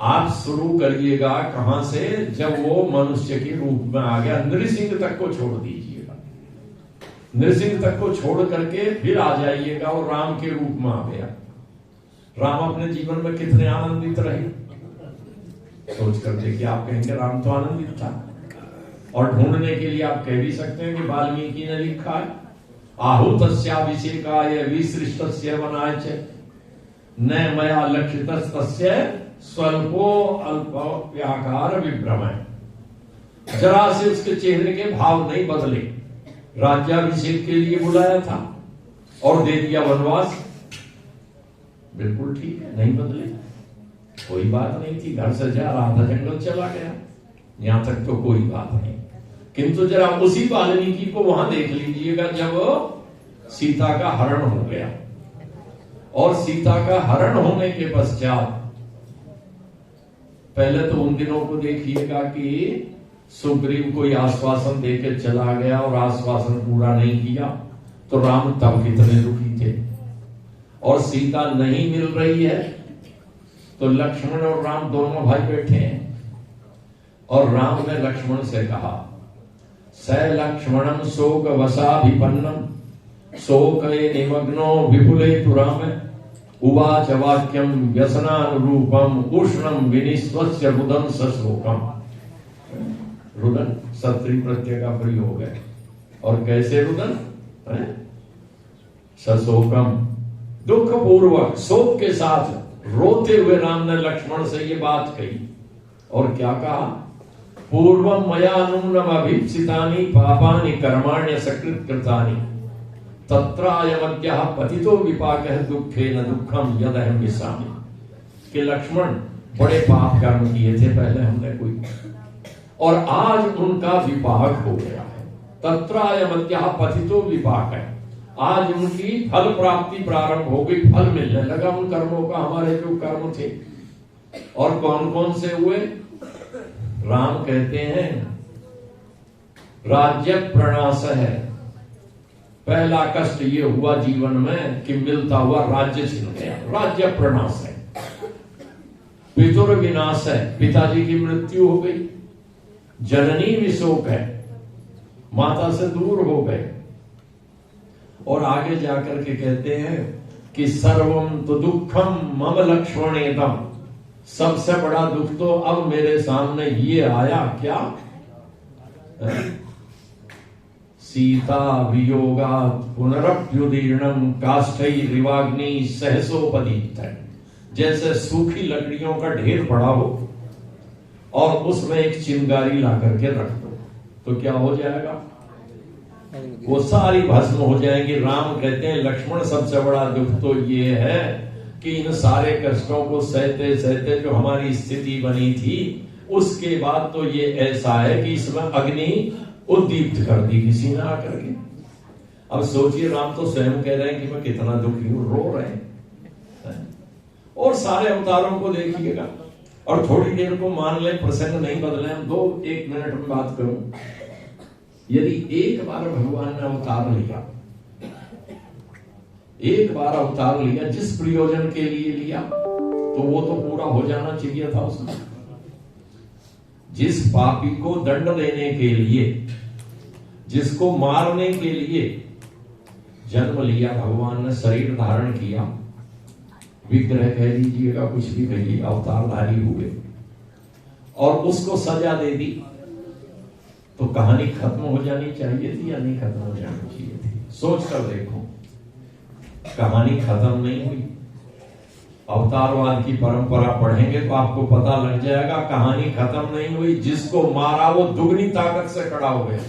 आप शुरू करिएगा कहां से, जब वो मनुष्य के रूप में आ गया, नृसिंह तक को छोड़ दीजिएगा, नृसिंह तक को छोड़ करके फिर आ जाइएगा और राम के रूप में आ गया। राम अपने जीवन में कितने आनंदित रहे, सोच कर देखिए। आप कहेंगे राम तो आनंदित था, और ढूंढने के लिए आप कह भी सकते हैं कि वाल्मीकि ने लिखा है, आहूतस्याभिषेकाय विसृष्टस्य वनाय च न मया लक्षितस्तस्य स्वल्पो अल्पाकार विभ्रमः। जरा से उसके चेहरे के भाव नहीं बदले, राज्याभिषेक के लिए बुलाया था और दे दिया वनवास, बिल्कुल ठीक है, नहीं बदले, कोई बात नहीं थी। घर से जा रहा था, जंगल चला गया, यहां तक तो कोई बात नहीं। किंतु जरा उसी वाल्मीकि को वहां देख लीजिएगा जब सीता का हरण हो गया, और सीता का हरण होने के पश्चात पहले तो उन दिनों को देखिएगा कि सुग्रीव कोई आश्वासन देकर चला गया और आश्वासन पूरा नहीं किया, तो राम तब कितने दुखी थे। और सीता नहीं मिल रही है तो लक्ष्मण और राम दोनों भाई बैठे हैं, और राम ने लक्ष्मण से कहा, स लक्ष्मणम शोक वसाभिपन्नम शोकये निमग्नो विपुले तुराम उवाच वाक्यम व्यसनानुरूपम उष्णम विनिस्वस्य रुदन सशोकम। रुदन सत्री प्रत्यय का प्रयोग है, और कैसे रुदन, सशोकम, दुख पूर्वक शोक के साथ रोते हुए राम ने लक्ष्मण से ये बात कही, और क्या कहा, पूर्वम मया नूनम अभीप्सितानि पापानि कर्माण्य सकृत कृतानि तत्रायमद्यः पतितो विपाकः दुःखेन दुःखम यदहं विशामि। कि लक्ष्मण बड़े पाप कर्म किए थे पहले हमने कोई, और आज उनका विपाक हो गया है। तत्रायमद्यः पतितो विपाकः, आज उनकी फल प्राप्ति प्रारंभ हो गई, फल मिलने लगा उन कर्मों का, हमारे जो कर्म थे। और कौन कौन से हुए, राम कहते हैं राज्य प्रणाश है। पहला कष्ट ये हुआ जीवन में कि मिलता हुआ राज्य छिन गया, राज्य प्रणाश है। पितुर विनाश है, पिताजी की मृत्यु हो गई। जननी विशोक है, माता से दूर हो गए। और आगे जाकर के कहते हैं कि सर्वम तो दुखम मम लक्ष्मणेदम, सबसे बड़ा दुख तो अब मेरे सामने ये आया, क्या, सीता वियोगात् पुनरप्युदीर्णम काष्ठैरिवाग्नि सहसोपदीप्त। जैसे सूखी लकड़ियों का ढेर पड़ा हो और उसमें एक चिंगारी ला करके रख दो, तो क्या हो जाएगा, वो सारी भस्म हो जाएंगी। राम कहते हैं लक्ष्मण सबसे बड़ा दुख तो ये है कि इन सारे कष्टों को सहते सहते जो हमारी स्थिति बनी थी, उसके बाद तो ये ऐसा है कि इसमें अग्नि उद्दीप्त कर दी किसी ने आकर के। अब सोचिए, राम तो स्वयं कह रहे हैं कि मैं कितना दुखी हूं, रो रहे हैं। और सारे अवतारों को देखिएगा, और थोड़ी देर को मान लें प्रसंग नहीं बदले, हम 1 मिनट में बात करूं। यदि एक बार भगवान ने अवतार लिया, एक बार अवतार लिया, जिस प्रयोजन के लिए लिया, तो वो तो पूरा हो जाना चाहिए था उसमें। जिस पापी को दंड देने के लिए, जिसको मारने के लिए जन्म लिया, भगवान ने शरीर धारण किया, विग्रह कह दीजिएगा, कुछ भी कहिए, अवतारधारी हुए, और उसको सजा दे दी, तो कहानी खत्म हो जानी चाहिए थी या नहीं खत्म हो जानी चाहिए थी? सोच कर देखो, कहानी खत्म नहीं हुई। अवतारवाद की परंपरा पढ़ेंगे तो आपको पता लग जाएगा, कहानी खत्म नहीं हुई। जिसको मारा वो दुगनी ताकत से खड़ा हो गया,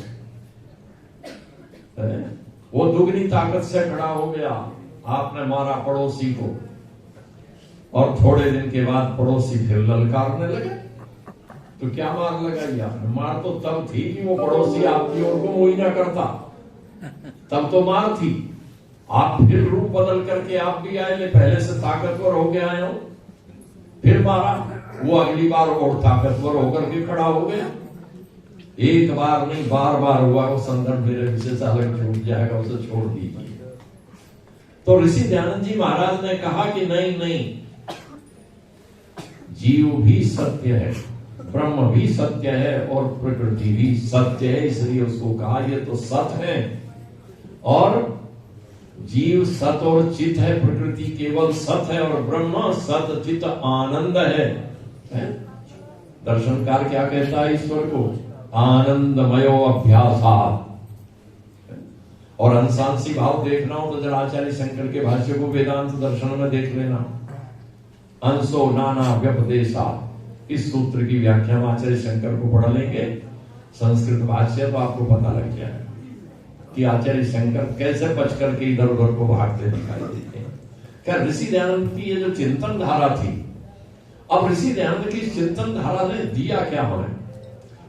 वो दुगनी ताकत से खड़ा हो गया। आपने मारा पड़ोसी को, और थोड़े दिन के बाद पड़ोसी फिर ललकारने लगे। तो क्या मार लगाई आपने? मार तो तब थी कि वो पड़ोसी आपकी ओर को मुँह ही ना करता, तब तो मार थी। आप फिर रूप बदल करके आप भी आए, पहले से ताकतवर हो गए आए हो, फिर मारा। वो अगली बार और ताकतवर होकर के खड़ा हो गया। एक बार नहीं, बार बार हुआ। वो संदर्भ मेरे विशेषालय छूट जाएगा, उसे छोड़ दीजिए। तो ऋषि दयानंद जी महाराज ने कहा कि नहीं नहीं, जीव भी सत्य है, ब्रह्म भी सत्य है और प्रकृति भी सत्य है। इसलिए उसको कहा ये तो सत है, और जीव सत और चित है, प्रकृति केवल सत है और ब्रह्म सत चित आनंद है। दर्शनकार क्या कहता है ईश्वर को? आनंदमयो अभ्यासात्। और अंशांशी भाव देखना हो तो जरा आचार्य शंकर के भाष्य को वेदांत दर्शन में देख लेना। अंशो नाना व्यपदेशात्, इस सूत्र की व्याख्या में आचार्य शंकर को पढ़ लेंगे संस्कृत भाष्य, तो आपको पता लग जाएगा कि आचार्य शंकर कैसे बच करके इधर उधर को भागते दिखाई देते हैं। क्या ऋषि दयानंद की ये जो चिंतन धारा थी, अब ऋषि दयानंद की चिंतन धारा ने दिया क्या हमें?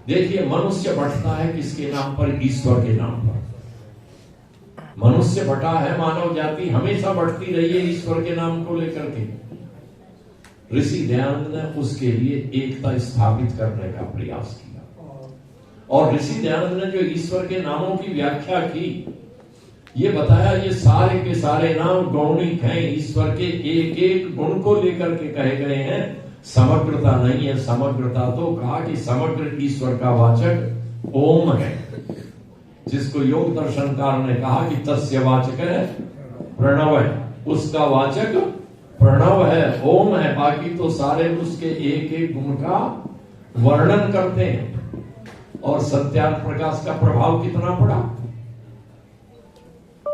देखिए, मनुष्य बढ़ता है किसके नाम पर? ईश्वर के नाम पर। मनुष्य बढ़ा है, मानव जाति हमेशा बढ़ती रही है ईश्वर के नाम को लेकर के। ऋषि दयानंद ने उसके लिए एकता स्थापित करने का प्रयास किया, और ऋषि दयानंद ने जो ईश्वर के नामों की व्याख्या की, ये बताया ये सारे के सारे नाम गौणिक हैं, ईश्वर के एक एक गुण को लेकर के कहे गए हैं, समग्रता नहीं है। समग्रता तो कहा कि समग्र ईश्वर का वाचक ओम है, जिसको योग दर्शनकार ने कहा कि तस्य वाचक है प्रणव है, उसका वाचक प्रणव है, ओम है। बाकी तो सारे उसके एक एक गुण का वर्णन करते हैं। और सत्यार्थ प्रकाश का प्रभाव कितना पड़ा?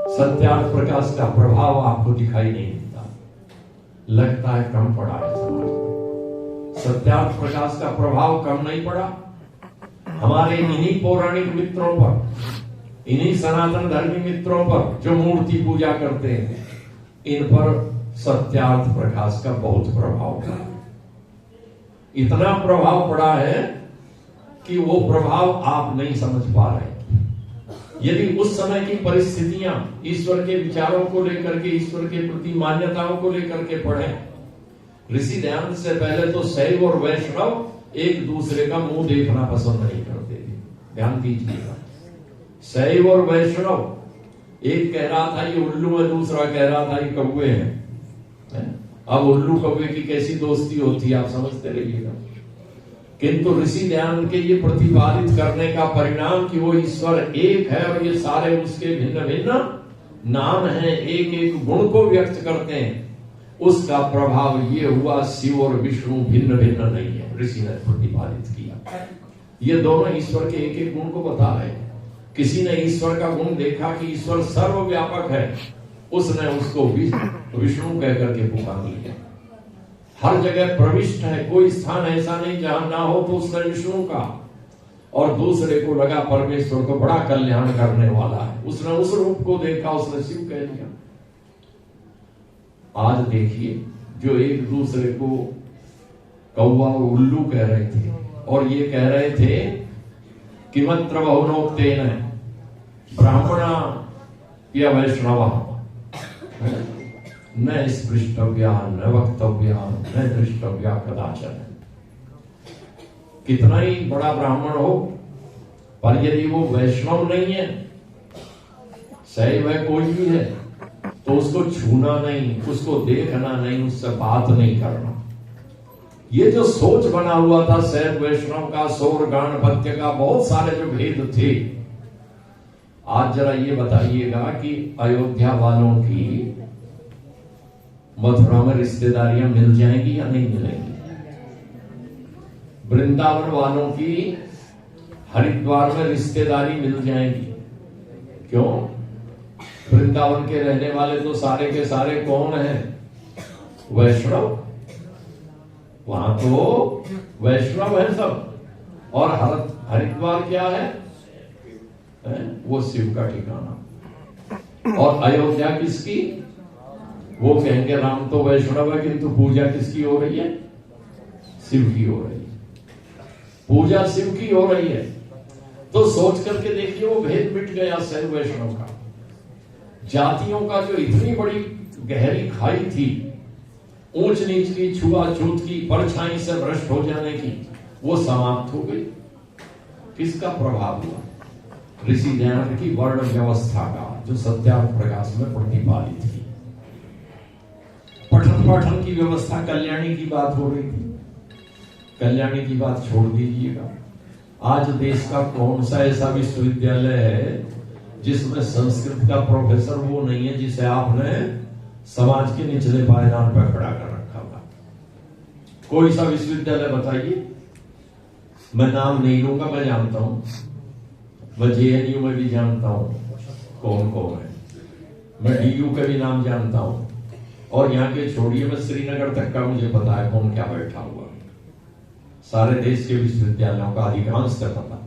सत्यार्थ प्रकाश का प्रभाव आपको दिखाई नहीं देता, लगता है कम पड़ा है समाज में। सत्यार्थ प्रकाश का प्रभाव कम नहीं पड़ा। हमारे इन्हीं पौराणिक मित्रों पर, इन्हीं सनातन धर्मी मित्रों पर जो मूर्ति पूजा करते हैं, इन पर सत्यार्थ प्रकाश का बहुत प्रभाव पड़ा। इतना प्रभाव पड़ा है कि वो प्रभाव आप नहीं समझ पा रहे। यदि उस समय की परिस्थितियां ईश्वर के विचारों को लेकर के, ईश्वर के प्रति मान्यताओं को लेकर के पढ़ें, ऋषि दयानंद से पहले तो शैव और वैष्णव एक दूसरे का मुंह देखना पसंद नहीं करते थे। ध्यान दीजिएगा, शैव और वैष्णव, एक कह रहा था ये उल्लू है, दूसरा कह रहा था ये कौवे हैं। अब उल्लू कौवे की कैसी दोस्ती होती है आप समझते रहिएगा। किंतु ऋषि दयानंद के ये प्रतिपादित करने का परिणाम कि वो ईश्वर एक है और ये सारे उसके भिन्न भिन्न नाम हैं, एक एक गुण को व्यक्त करते हैं, उसका प्रभाव ये हुआ शिव और विष्णु भिन्न भिन्न नहीं है। ऋषि ने प्रतिपादित किया, ये दोनों ईश्वर के एक एक गुण को बता रहे हैं। किसी ने ईश्वर का गुण देखा कि ईश्वर सर्वव्यापक है, उसने उसको विष्णु कहकर के पुकार लिया। हर जगह प्रविष्ट है, कोई स्थान ऐसा नहीं जहां ना हो, तो उसने विष्णु का, और दूसरे को लगा परमेश्वर को बड़ा कल्याण करने वाला है, उसने उस रूप को देखा, उसने शिव कह दिया। आज देखिए, जो एक दूसरे को कौवा और उल्लू कह रहे थे, और ये कह रहे थे कि मत्र बहुनोक्तेन ब्राह्मणा या वैष्णव न स्पृष्टव्या न वक्तव्या न दृष्टव्या कदाचन। कितना ही बड़ा ब्राह्मण हो, पर यदि वो वैष्णव नहीं है, शैव है, कोई भी है, तो उसको छूना नहीं, उसको देखना नहीं, उससे बात नहीं करना। ये जो सोच बना हुआ था शैव वैष्णव का, सौर गाणपत्य का, बहुत सारे जो भेद थे। आज जरा ये बताइएगा कि अयोध्या वालों की मथुरा में रिश्तेदारियां मिल जाएंगी या नहीं मिलेंगी? वृंदावन वालों की हरिद्वार में रिश्तेदारी मिल जाएंगी। क्यों? वृंदावन के रहने वाले तो सारे के सारे कौन हैं? वैष्णव। वहां तो वैष्णव है सब, और हरिद्वार क्या है? वो शिव का ठिकाना। और अयोध्या किसकी? वो कहेंगे राम तो वैष्णव है, किंतु पूजा किसकी हो रही है? शिव की हो रही है। पूजा शिव की हो रही है। तो सोच करके देखिए, वो भेद मिट गया शैव वैष्णव का। जातियों का जो इतनी बड़ी गहरी खाई थी, ऊंच नीच की, छुआछूत की, परछाई से भ्रष्ट हो जाने की, वो समाप्त हो गई। किसका प्रभाव हुआ? ऋषि दयानंद की वर्ण व्यवस्था का, जो सत्यार्थ प्रकाश में प्रतिपादित थी। पठन पाठन की व्यवस्था, कल्याणी की बात हो रही थी। कल्याणी की बात छोड़ दीजिएगा। आज देश का कौन सा ऐसा विश्वविद्यालय है जिसमें संस्कृत का प्रोफेसर वो नहीं है जिसे आपने समाज के निचले पायदान पर खड़ा कर रखा था? कोई सा विश्वविद्यालय बताइए। मैं नाम नहीं लूंगा, मैं जानता हूं। मैं जेएनयू में भी जानता हूं कौन कौन है, मैं डीयू का भी नाम जानता हूं, और यहाँ के छोड़िए, मैं श्रीनगर तक का मुझे पता है कौन क्या बैठा हुआ। सारे देश के विश्वविद्यालयों का अधिकांश से पता।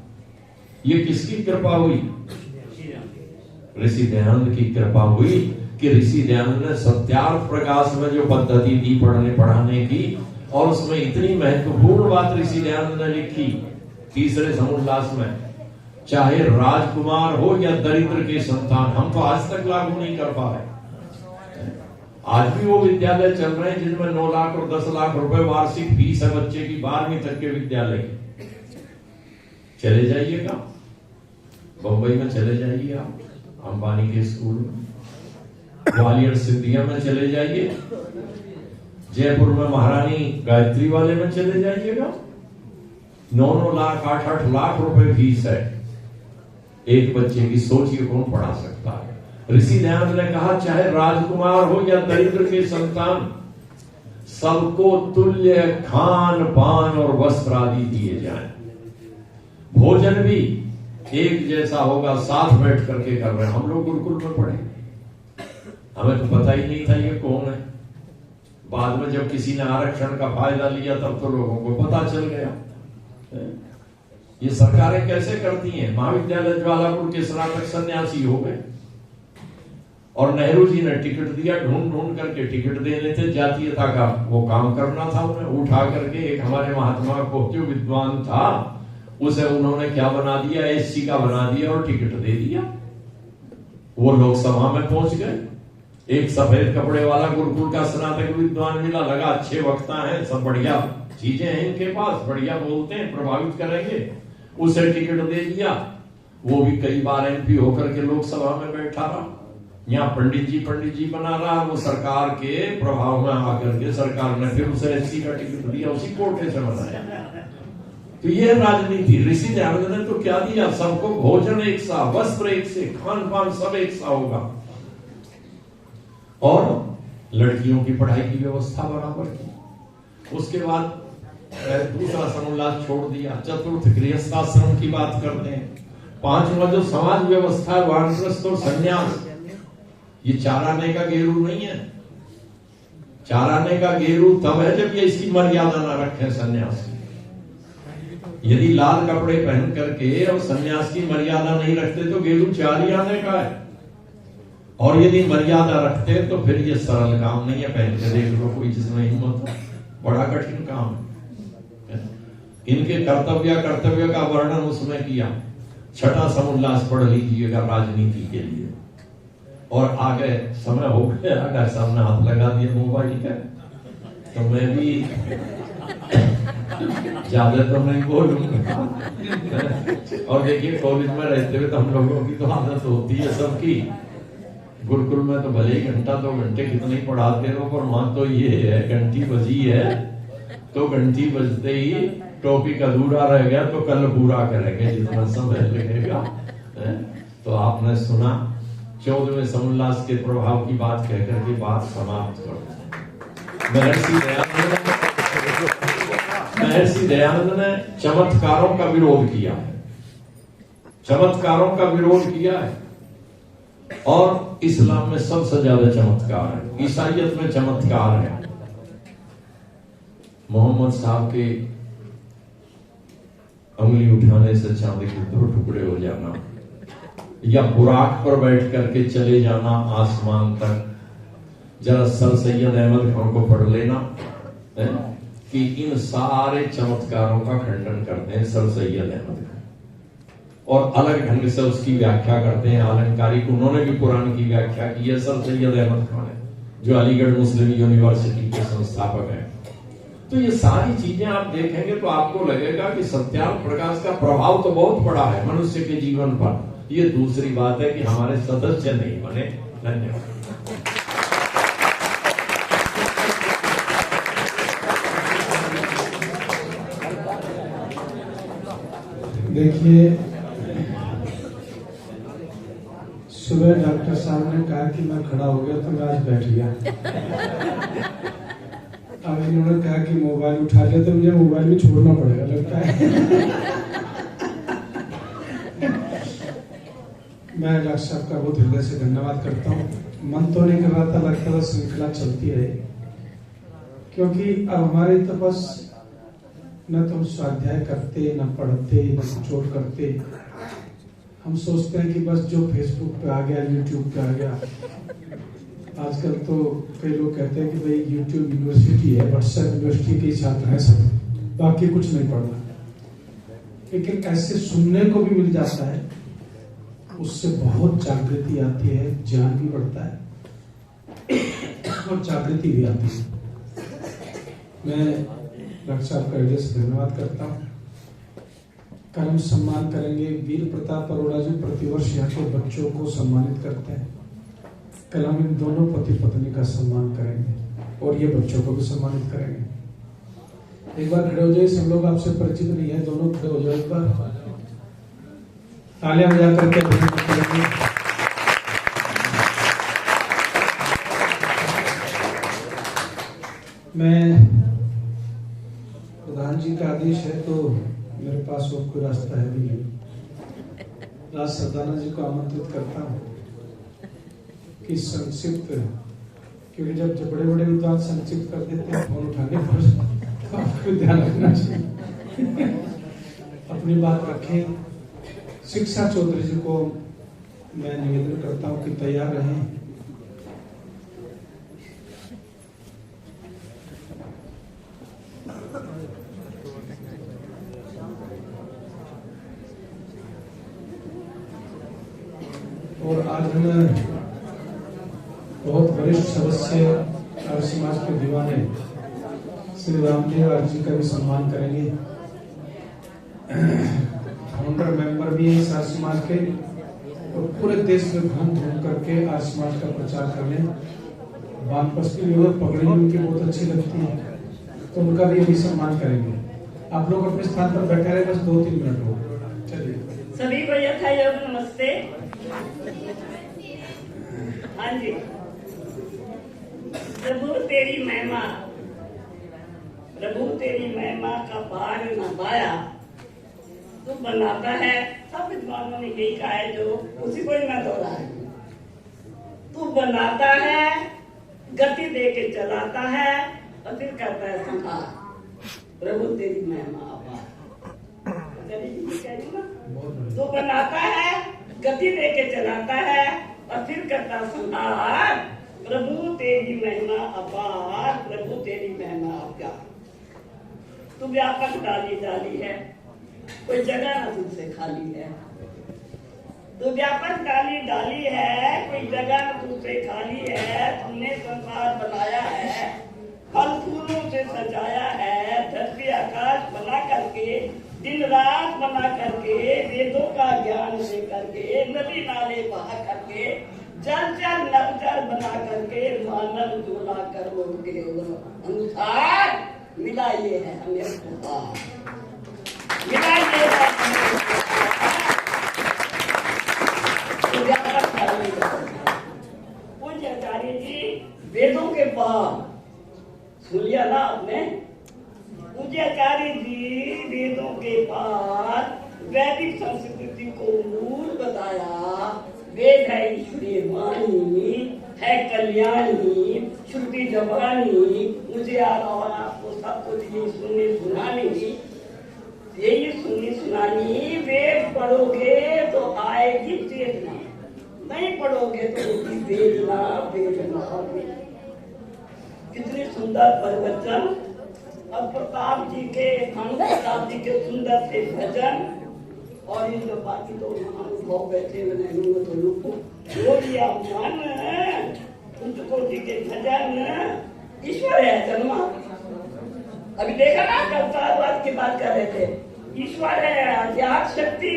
ये किसकी कृपा हुई? ऋषि दयानंद की कृपा हुई कि ऋषि दयानंद ने सत्यार्थ प्रकाश में जो पद्धति दी पढ़ने पढ़ाने की, और उसमें इतनी महत्वपूर्ण बात ऋषि दयानंद ने लिखी तीसरे समुल्लास में, चाहे राजकुमार हो या दरिद्र के संतान, हम तो आज तक लागू नहीं कर पा रहे। आज भी वो विद्यालय चल रहे हैं जिनमें 9 लाख और 10 लाख रुपए वार्षिक फीस है बच्चे की, 12वीं तक के विद्यालय की। चले जाइएगा बंबई में, चले जाइए आप अंबानी के स्कूल में, ग्वालियर सिंधिया में चले जाइए, जयपुर में महारानी गायत्री वाले में चले जाइएगा। 9 लाख 8 लाख रुपए फीस है एक बच्चे की। सोचिए कौन पढ़ा सकता है? ऋषि दयानंद ने कहा, चाहे राजकुमार हो या दरिद्र के संतान, सबको तुल्य खान पान और वस्त्र आदि दिए जाएं। भोजन भी एक जैसा होगा, साथ बैठ करके कर रहे हैं। हम लोग गुरुकुल में पढ़े, हमें तो पता ही नहीं था ये कौन है। बाद में जब किसी ने आरक्षण का फायदा लिया तब तो लोगों को पता चल गया। ये सरकारें कैसे करती हैं? महाविद्यालय ज्वालापुर के स्नातक सन्यासी हो गए, और नेहरू जी ने टिकट दिया, ढूंढ ढूंढ करके टिकट दे देते। जातीयता का वो काम करना था उन्हें। उठा करके एक हमारे महात्मा को जो विद्वान था, उसे उन्होंने क्या बना दिया, एससी का बना दिया और टिकट दे दिया। वो लोकसभा में पहुंच गए। एक सफेद कपड़े वाला गुरुकुल का स्नातक विद्वान मिला, लगा अच्छे वक्ता हैं, सब बढ़िया चीजें हैं इनके पास, बढ़िया बोलते हैं, प्रभावित करेंगे। उसे टिकट दे दिया। वो भी कई बार एमपी होकर के लोकसभा में बैठा रहा। यहाँ पंडित जी बना रहा। वो सरकार के प्रभाव में आकर के सरकार ने फिर उसे एससी का टिकट दिया, उसी कोटे से बनाया। तो ये राजनीति। ऋषि दयानंद ने तो क्या दिया? सबको भोजन एक सा, वस्त्र एक से, खान पान सब एक सा होगा, और लड़कियों की पढ़ाई की व्यवस्था बराबर की। उसके बाद दूसरा समुल्लास छोड़ दिया। चतुर्थ गृहस्थाश्रम की बात करते हैं। 5वां जो समाज व्यवस्था है, वानप्रस्थ और संन्यास। ये चार आने का गेरू नहीं है। चार आने का गेरू तब है जब ये इसकी मर्यादा ना रखे सन्यास की। यदि लाल कपड़े पहन करके और सन्यास की मर्यादा नहीं रखते तो गेरू 4 ही आने का है। और यदि मर्यादा रखते तो फिर ये सरल काम नहीं है। पहन के देख लो कोई जिसमें हिम्मत हो, बड़ा कठिन काम है। इनके कर्तव्य का वर्णन उसमें किया। 6ठा समुल्लास पढ़ लीजिएगा राजनीति के लिए। और आगे समय हो गया, अगर सामने हाथ लगा दिया मोबाइल का, तो मैं भी ज्यादा तो नहीं बोलूंगा। और देखिए कॉलेज में रहते हुए तो हम लोगों की तो आदत होती है सबकी। गुरुकुल में तो भले ही घंटा 2 घंटे कितने ही पढ़ाते रहो, पर वहां तो ये है, घंटी बजी है तो घंटी बजते ही टॉपिक अधूरा रह गया तो कल पूरा करेंगे जितना समय लगेगा। तो आपने सुना 14वें समुल्लास के प्रभाव की बात कहकर के बात समाप्त कर। महर्षि दयानंद ने चमत्कारों का विरोध किया है। चमत्कारों का विरोध किया है। और इस्लाम में सबसे ज्यादा चमत्कार है, ईसाइयत में चमत्कार है। मोहम्मद साहब के उंगली उठाने से चांदी के 2 टुकड़े हो जाना, या बुराक पर बैठ करके चले जाना आसमान तक, जरा सर सैयद अहमद खान को पढ़ लेना है कि इन सारे चमत्कारों का खंडन करते हैं सर सैयद अहमद खान, और अलग ढंग से उसकी व्याख्या करते हैं। अलंकारिक उन्होंने भी कुरान की व्याख्या की है, सर सैयद अहमद खान है जो अलीगढ़ मुस्लिम यूनिवर्सिटी के संस्थापक हैं। तो ये सारी चीजें आप देखेंगे तो आपको लगेगा कि सत्यार्थ प्रकाश का प्रभाव तो बहुत बड़ा है मनुष्य के जीवन पर। ये दूसरी बात है कि हमारे सदस्य नहीं बने। धन्यवाद। देखिए, सुबह डॉक्टर साहब ने कहा कि मैं खड़ा हो गया तो मैं आज बैठ गया। अब इन्होंने कहा कि मोबाइल उठा लिया तो मुझे मोबाइल भी छोड़ना पड़ेगा लगता है। मैं डॉक्टर साहब का बहुत हृदय से धन्यवाद करता हूँ। मन तो नहीं कर रहा था, लगता था श्रृंखला चलती रहे, क्योंकि अब हमारे तो बस न तो हम स्वाध्याय करते, न पढ़ते, न निचोड़ करते। हम सोचते हैं कि बस जो फेसबुक पे आ गया, यूट्यूब पे आ गया। आजकल तो कई लोग कहते हैं कि भाई यूट्यूब यूनिवर्सिटी है, व्हाट्सएप यूनिवर्सिटी के छात्र हैं सब, बाकी कुछ नहीं पढ़ना। लेकिन ऐसे सुनने को भी मिल जाता है, उससे बहुत जागृति आती है, ज्ञान भी बढ़ता है और जागृति भी आती है। मैं डॉक्टर साहब का हृदय से धन्यवाद करता हूँ। कल हम सम्मान करेंगे वीर प्रताप अरोड़ा जी, प्रतिवर्ष यहाँ के बच्चों को सम्मानित करते हैं। कल हम इन दोनों पति पत्नी का सम्मान करेंगे और ये बच्चों को भी सम्मानित करेंगे। एक बार खड़े हो जाइए, सब लोग आपसे परिचित नहीं है, दोनों खड़े हो जाए, एक बार तालियां बजा करके अभिनंदन करेंगे। मैं प्रधान जी का आदेश है तो मेरे पास और कोई रास्ता है भी नहीं। राज सरदाना जी को आमंत्रित करता हूँ कि संक्षिप्त, क्योंकि जब बड़े बड़े विद्वान संक्षिप्त कर देते हैं फोन उठाने पर, तो आपको ध्यान रखना चाहिए, अपनी बात रखें। शिक्षा चौधरी जी को मैं निवेदन करता हूँ कि तैयार रहें। और आज हम बहुत वरिष्ठ सदस्य आर्य समाज के दीवाने श्री रामदेव आर्य जी का भी सम्मान करेंगे। फाउंडर मेंबर भी हैं आर्य समाज के, और पूरे देश में घूम घूम करके आर्य समाज का प्रचार कर लें। वानप्रस्थ की पगड़ी उनकी बहुत अच्छी लगती है, तो उनका भी अभी सम्मान करेंगे। आप लोग अपने स्थान पर बैठे रहे, बस 2-3 मिनट हो। चलिए सभी को यथायोग नमस्ते। हाँ जी, प्रभु तेरी महिमा, प्रभु तेरी महिमा का पार न पाया, तू बनाता है। सब विद्वानों ने यही कहा है, जो उसी को ही मैं दोहराया। तू बनाता है, गति दे के चलाता है और फिर कहता है संहार। प्रभु तेरी महिमा अपार। तू बनाता है, गति दे के चलाता है और फिर करता संहार। प्रभु तेरी महिमा अपार, प्रभु तेरी महिमा अपार। तू व्यापक डाली डाली है, कोई जगह न तुझसे खाली है। तू व्यापक डाली डाली है, कोई जगह न तुझसे खाली है। तूने संसार बनाया है, फल फूलों से सजाया है। धरती आकाश बना करके, दिन रात बना करके, वेदों का ज्ञान दे करके, नदी नाले बहा करके, जल जल नव जल बना करके, मानव जोला कर्मों के अनुसार मिला ये है हमें उपहार। मिला ये है पूज्य आचार्य जी वेदों के पार सुन लिया ना आपने। पूज्य आचार्य जी वेदों के पार वैदिक संस्कृति को मूल बताया। वेद है ईश्वरीय वाणी, है कल्याणी, श्रुति जबानी। मुझे आ रहा और आपको सब कुछ ये सुनने सुनानी, यही सुननी सुनानी। वेद पढ़ोगे तो आएगी चेतना, नहीं पढ़ोगे तो होगी वेदना। वेदना कितने सुंदर प्रवचन। अब प्रताप जी के प्रताप जी के सुंदर से भजन, और ये जो बाकी तो महानुभाव बैठे हुए तो लोग बोलिया मन उनको जी के भजन। ईश्वर है जन्मा, अभी देखा ना कल की बात कर रहे थे। ईश्वर है अज्ञात शक्ति,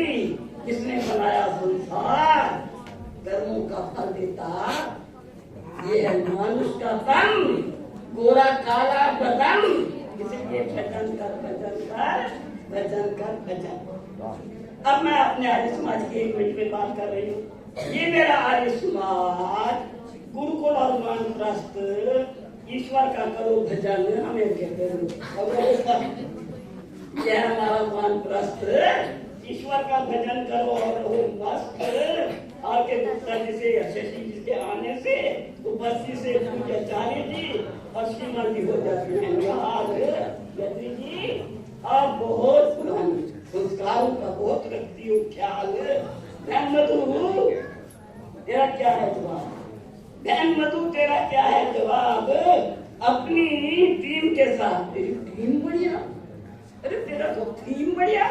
जिसने बनाया संसार, कर्मों का फल देता। ये है मनुष्य का तन, गोरा काला बदन, इसलिए भजन कर भजन कर भजन कर भजन। अब मैं अपने आर्य समाज की 1 मिनट में बात कर रही हूँ। ये मेरा आर्य समाज गुरुकुल और वानप्रस्थ, ईश्वर का करो भजन, हमें कहते हैं। यह हमारा वानप्रस्थ, ईश्वर का भजन करो और रहो मस्त। आपके गुप्ता जी से, शशि जी के आने से, उपस्थित से पूज्याचार्य जी और श्रीमान जी हो जाते हैं। जी आप बहुत पुराने संस्कारों का बहुत रखती हो ख्याल। बहन मधु तेरा क्या है जवाब? बहन मधु तेरा क्या है जवाब? अपनी टीम के साथ, तेरी टीम बढ़िया, अरे तेरा तो थीम बढ़िया,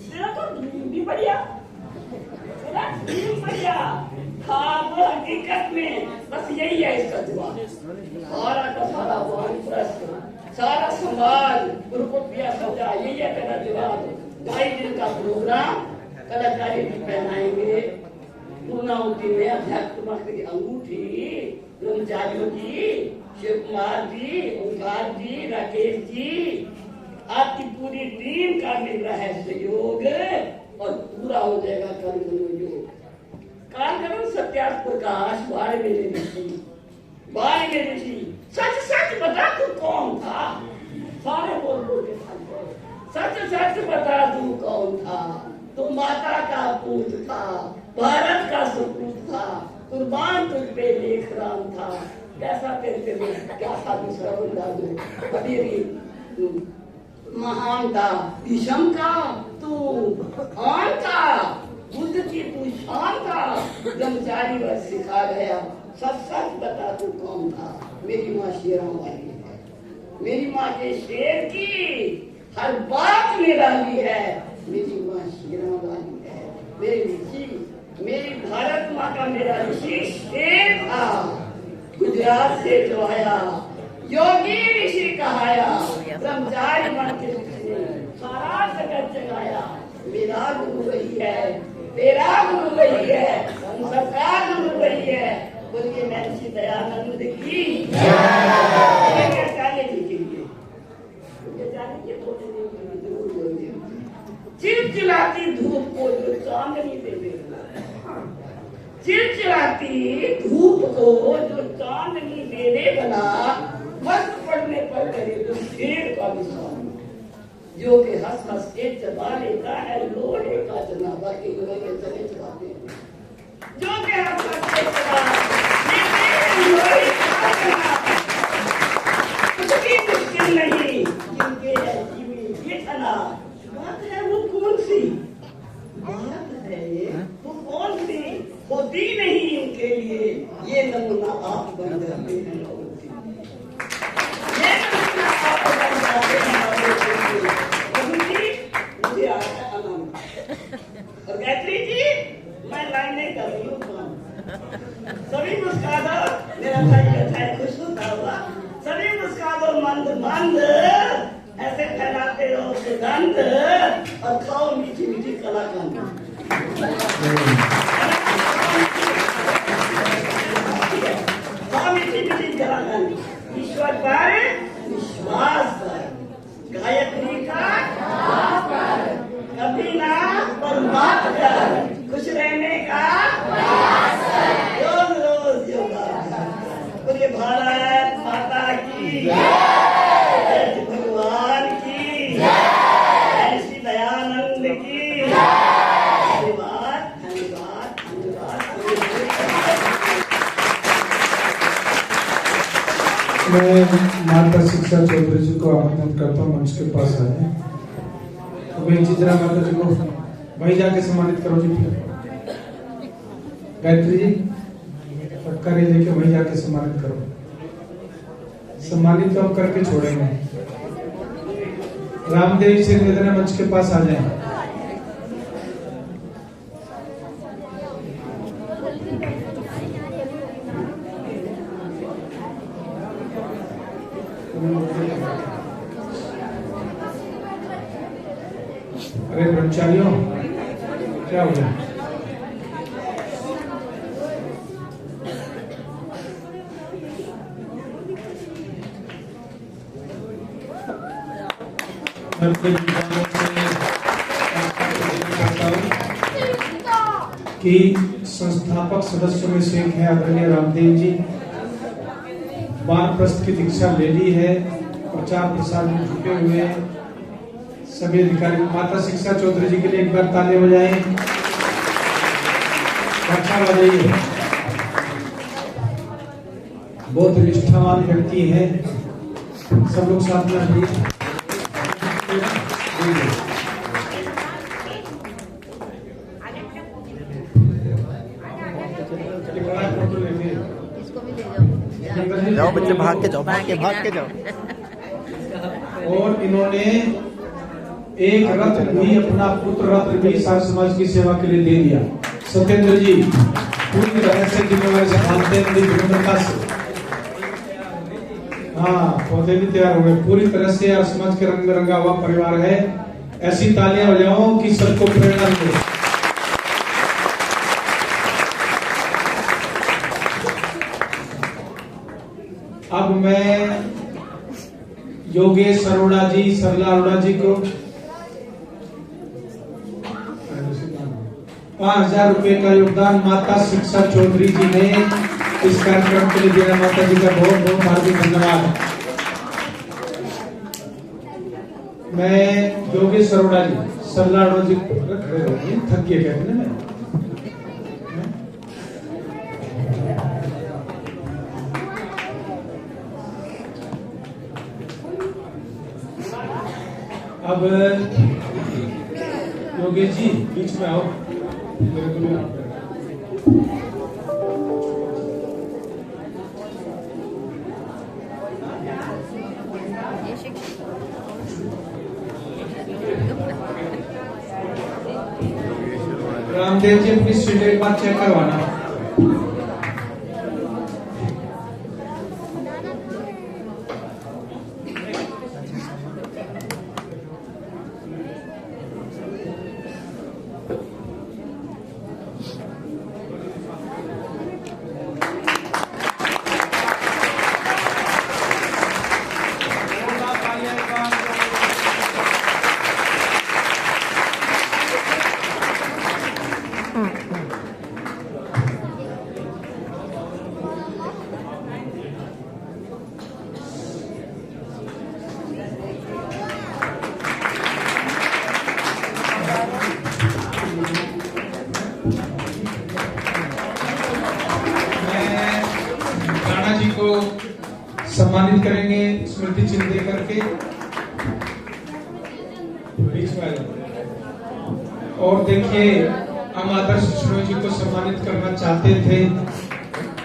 तेरा तो टीम भी बढ़िया, तेरा टीम बढ़िया। हाँ वो हकीकत में बस यही है इसका जवाब। सारा का सारा वानप्रस्थ, सारा समाज गुरुकुल दिया सजा, यही है तेरा जवाब। 2.5 दिन का प्रोग्राम कलाकारी भी पहनाएंगे। पूर्णाहुति में अध्यात्म की अंगूठी ब्रह्मचारियों जी, शिव कुमार जी, ओंकार जी, राकेश जी, आपकी पूरी टीम का मिल रहा है सहयोग और पूरा हो जाएगा कर्म योग। कार्यक्रम सत्यार्थ प्रकाश बारे में ऋषि, बारे में ऋषि, सच सच बता तू कौन था? सारे बोल बोल के सच सच बता तू कौन था? तू माता का पूत था, भारत का सुपूत था, कुर्बान तुझ पे लेख राम था। कैसा तेरे क्या था दूसरा बंदा जो अभी महान था, विषम का तू आन था, बुद्ध की तू शान था, ब्रह्मचारी वह सिखा गया। सच सच बता तू कौन था? मेरी माँ शेरों वाली है, मेरी माँ के शेर की हर बात निराली है। मेरी माँ शेरों वाली है, मेरी ऋषि, मेरी भारत माँ का मेरा ऋषि शेर था। गुजरात से जो आया योगी ऋषि कहाया, ब्रह्मचारी बन के सारा जगत जगाया। मेरा गुरु वही है, तेरा गुरु वही है, हम सबका गुरु वही है। बोलिए महर्षि दयानंद की चाहिए जी के लिए, चिलचिलाती धूप को जो चांदनी दे देगा, चिलचिलाती धूप को जो चांदनी दे देगा, वक्त पड़ने पर करे तो शेर का विश्वास, जो कि हंस हंस के चबा लेता है लोहे का जनाबा के चले चबाते हैं, जो कि हंस हंस के चबा लेते हैं लोहे का जनाबा। कुछ भी मुश्किल नहीं जिनके है जीवी ये तना। बात है वो कौन सी बात है, वो कौन सी होती नहीं उनके लिए। ये नमूना आप बन जाते हैं, ये नमूना आप बन जाते हैं। मुझे आता है आनंद। और गायत्री जी मैं लाइन नहीं कर रही हूँ, सभी मुस्का दो, मेरा भाई बैठा है खुश होता हुआ। सभी मुस्का दो मंद मंद, ऐसे फैलाते रहो सुगंध और खाओ मीठी मीठी कलाकंद। खाओ मीठी मीठी कलाकंद। ईश्वर पर विश्वास कर, गायत्री का कभी ना पर बात कर, खुश रहने का रोज रोज योगा। बोलिए भारत माता की जय, भगवान की जय, श्री दयानंद की धन्यवाद धन्यवाद धन्यवाद। मैं माता शिक्षा चौधरी जी को आमंत्रित करता हूँ मंच के पास आए। वही चित्रा माता जी को वही जाके सम्मानित करो जी। गायत्री जी फटकारी लेके वही जाके सम्मानित करो। सम्मानित तो हम करके छोड़ेंगे। रामदेव जी से निवेदन है, मंच के पास आ जाए। अरे ब्रह्मचारियों, क्या हो गया? कि संस्थापक सदस्यों में से एक है आदरणीय रामदेव जी, वानप्रस्थ की दीक्षा ले ली है, प्रचार प्रसार में जुटे हुए हैं। सभी अधिकारी माता शिक्षा चौधरी जी के लिए एक बार ताली बजाएं। अच्छा बजाइए। बहुत निष्ठावान व्यक्ति है। सब लोग साथ में आइए। जाओ बच्चे, भाग के जाओ, भाग के जाओ। और इन्होंने एक रत्न भी, अपना पुत्र रत्न भी सार समाज की सेवा के लिए दे दिया। सत्येंद्र जी पूरी तरह से जिम्मेवारी संभालते हैं, बड़ी विनम्रता से। हाँ, पौधे भी तैयार हो गए पूरी तरह से। यार समाज के रंग में रंगा हुआ परिवार है। ऐसी तालियां बजाओ कि सबको प्रेरणा मिले। अब मैं योगेश अरोड़ा जी, सरला अरोड़ा जी को 5,000 रुपए का योगदान माता शिक्षा चौधरी जी ने इस कार्यक्रम के लिए दिया। माता जी का बहुत बहुत हार्दिक धन्यवाद। मैं योगेश अरोड़ा जी, सरला अरोड़ा जी थक गए कहते हैं। अब योगेश जी बीच में आओ, मेरे को भी आप रामदेव जी अपनी सीट एक बार चेक करवाना। राणा जी को सम्मानित करेंगे स्मृति चिन्ह दे करके। बीच में आ जाओ। और देखिए, हम आदर्श बिश्नोई जी को सम्मानित करना चाहते थे,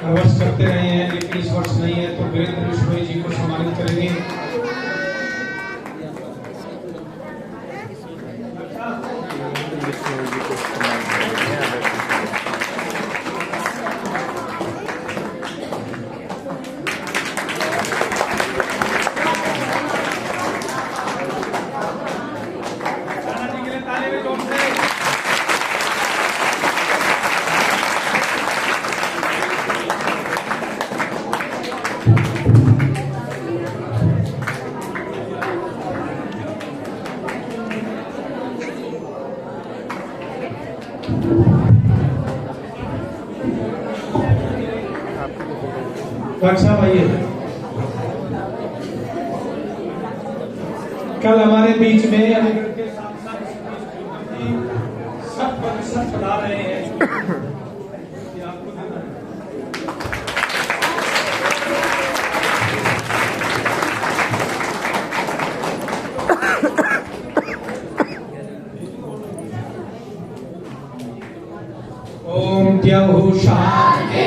हर वर्ष करते रहे हैं, लेकिन इस वर्ष नहीं है, तो वीरेंद्र बिश्नोई जी को सम्मानित करेंगे। साहब आइए। कल हमारे बीच में अलीगढ़ के सब प्रतिशत चला रहे हैं। ओम द्यौः शान्ति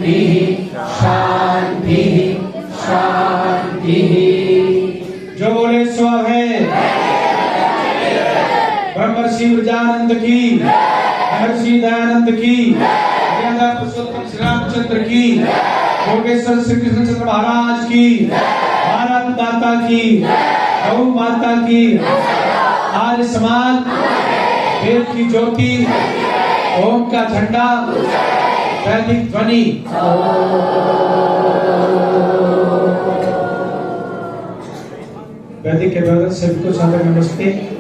शांति शांति। जो बोले स्व है ब्रह्मर्षि विरजानंद की, महर्षि दयानंद की, मर्यादा पुरुषोत्तम श्री रामचंद्र की, योगेश्वर श्री कृष्णचंद्र महाराज की, भारत माता की, गौ माता की, आर्य समाज, वेद की ज्योति, ओम का झंडा, वैदिक ध्वनि। वैदिक के अभिवादन सभी को सादर नमस्ते।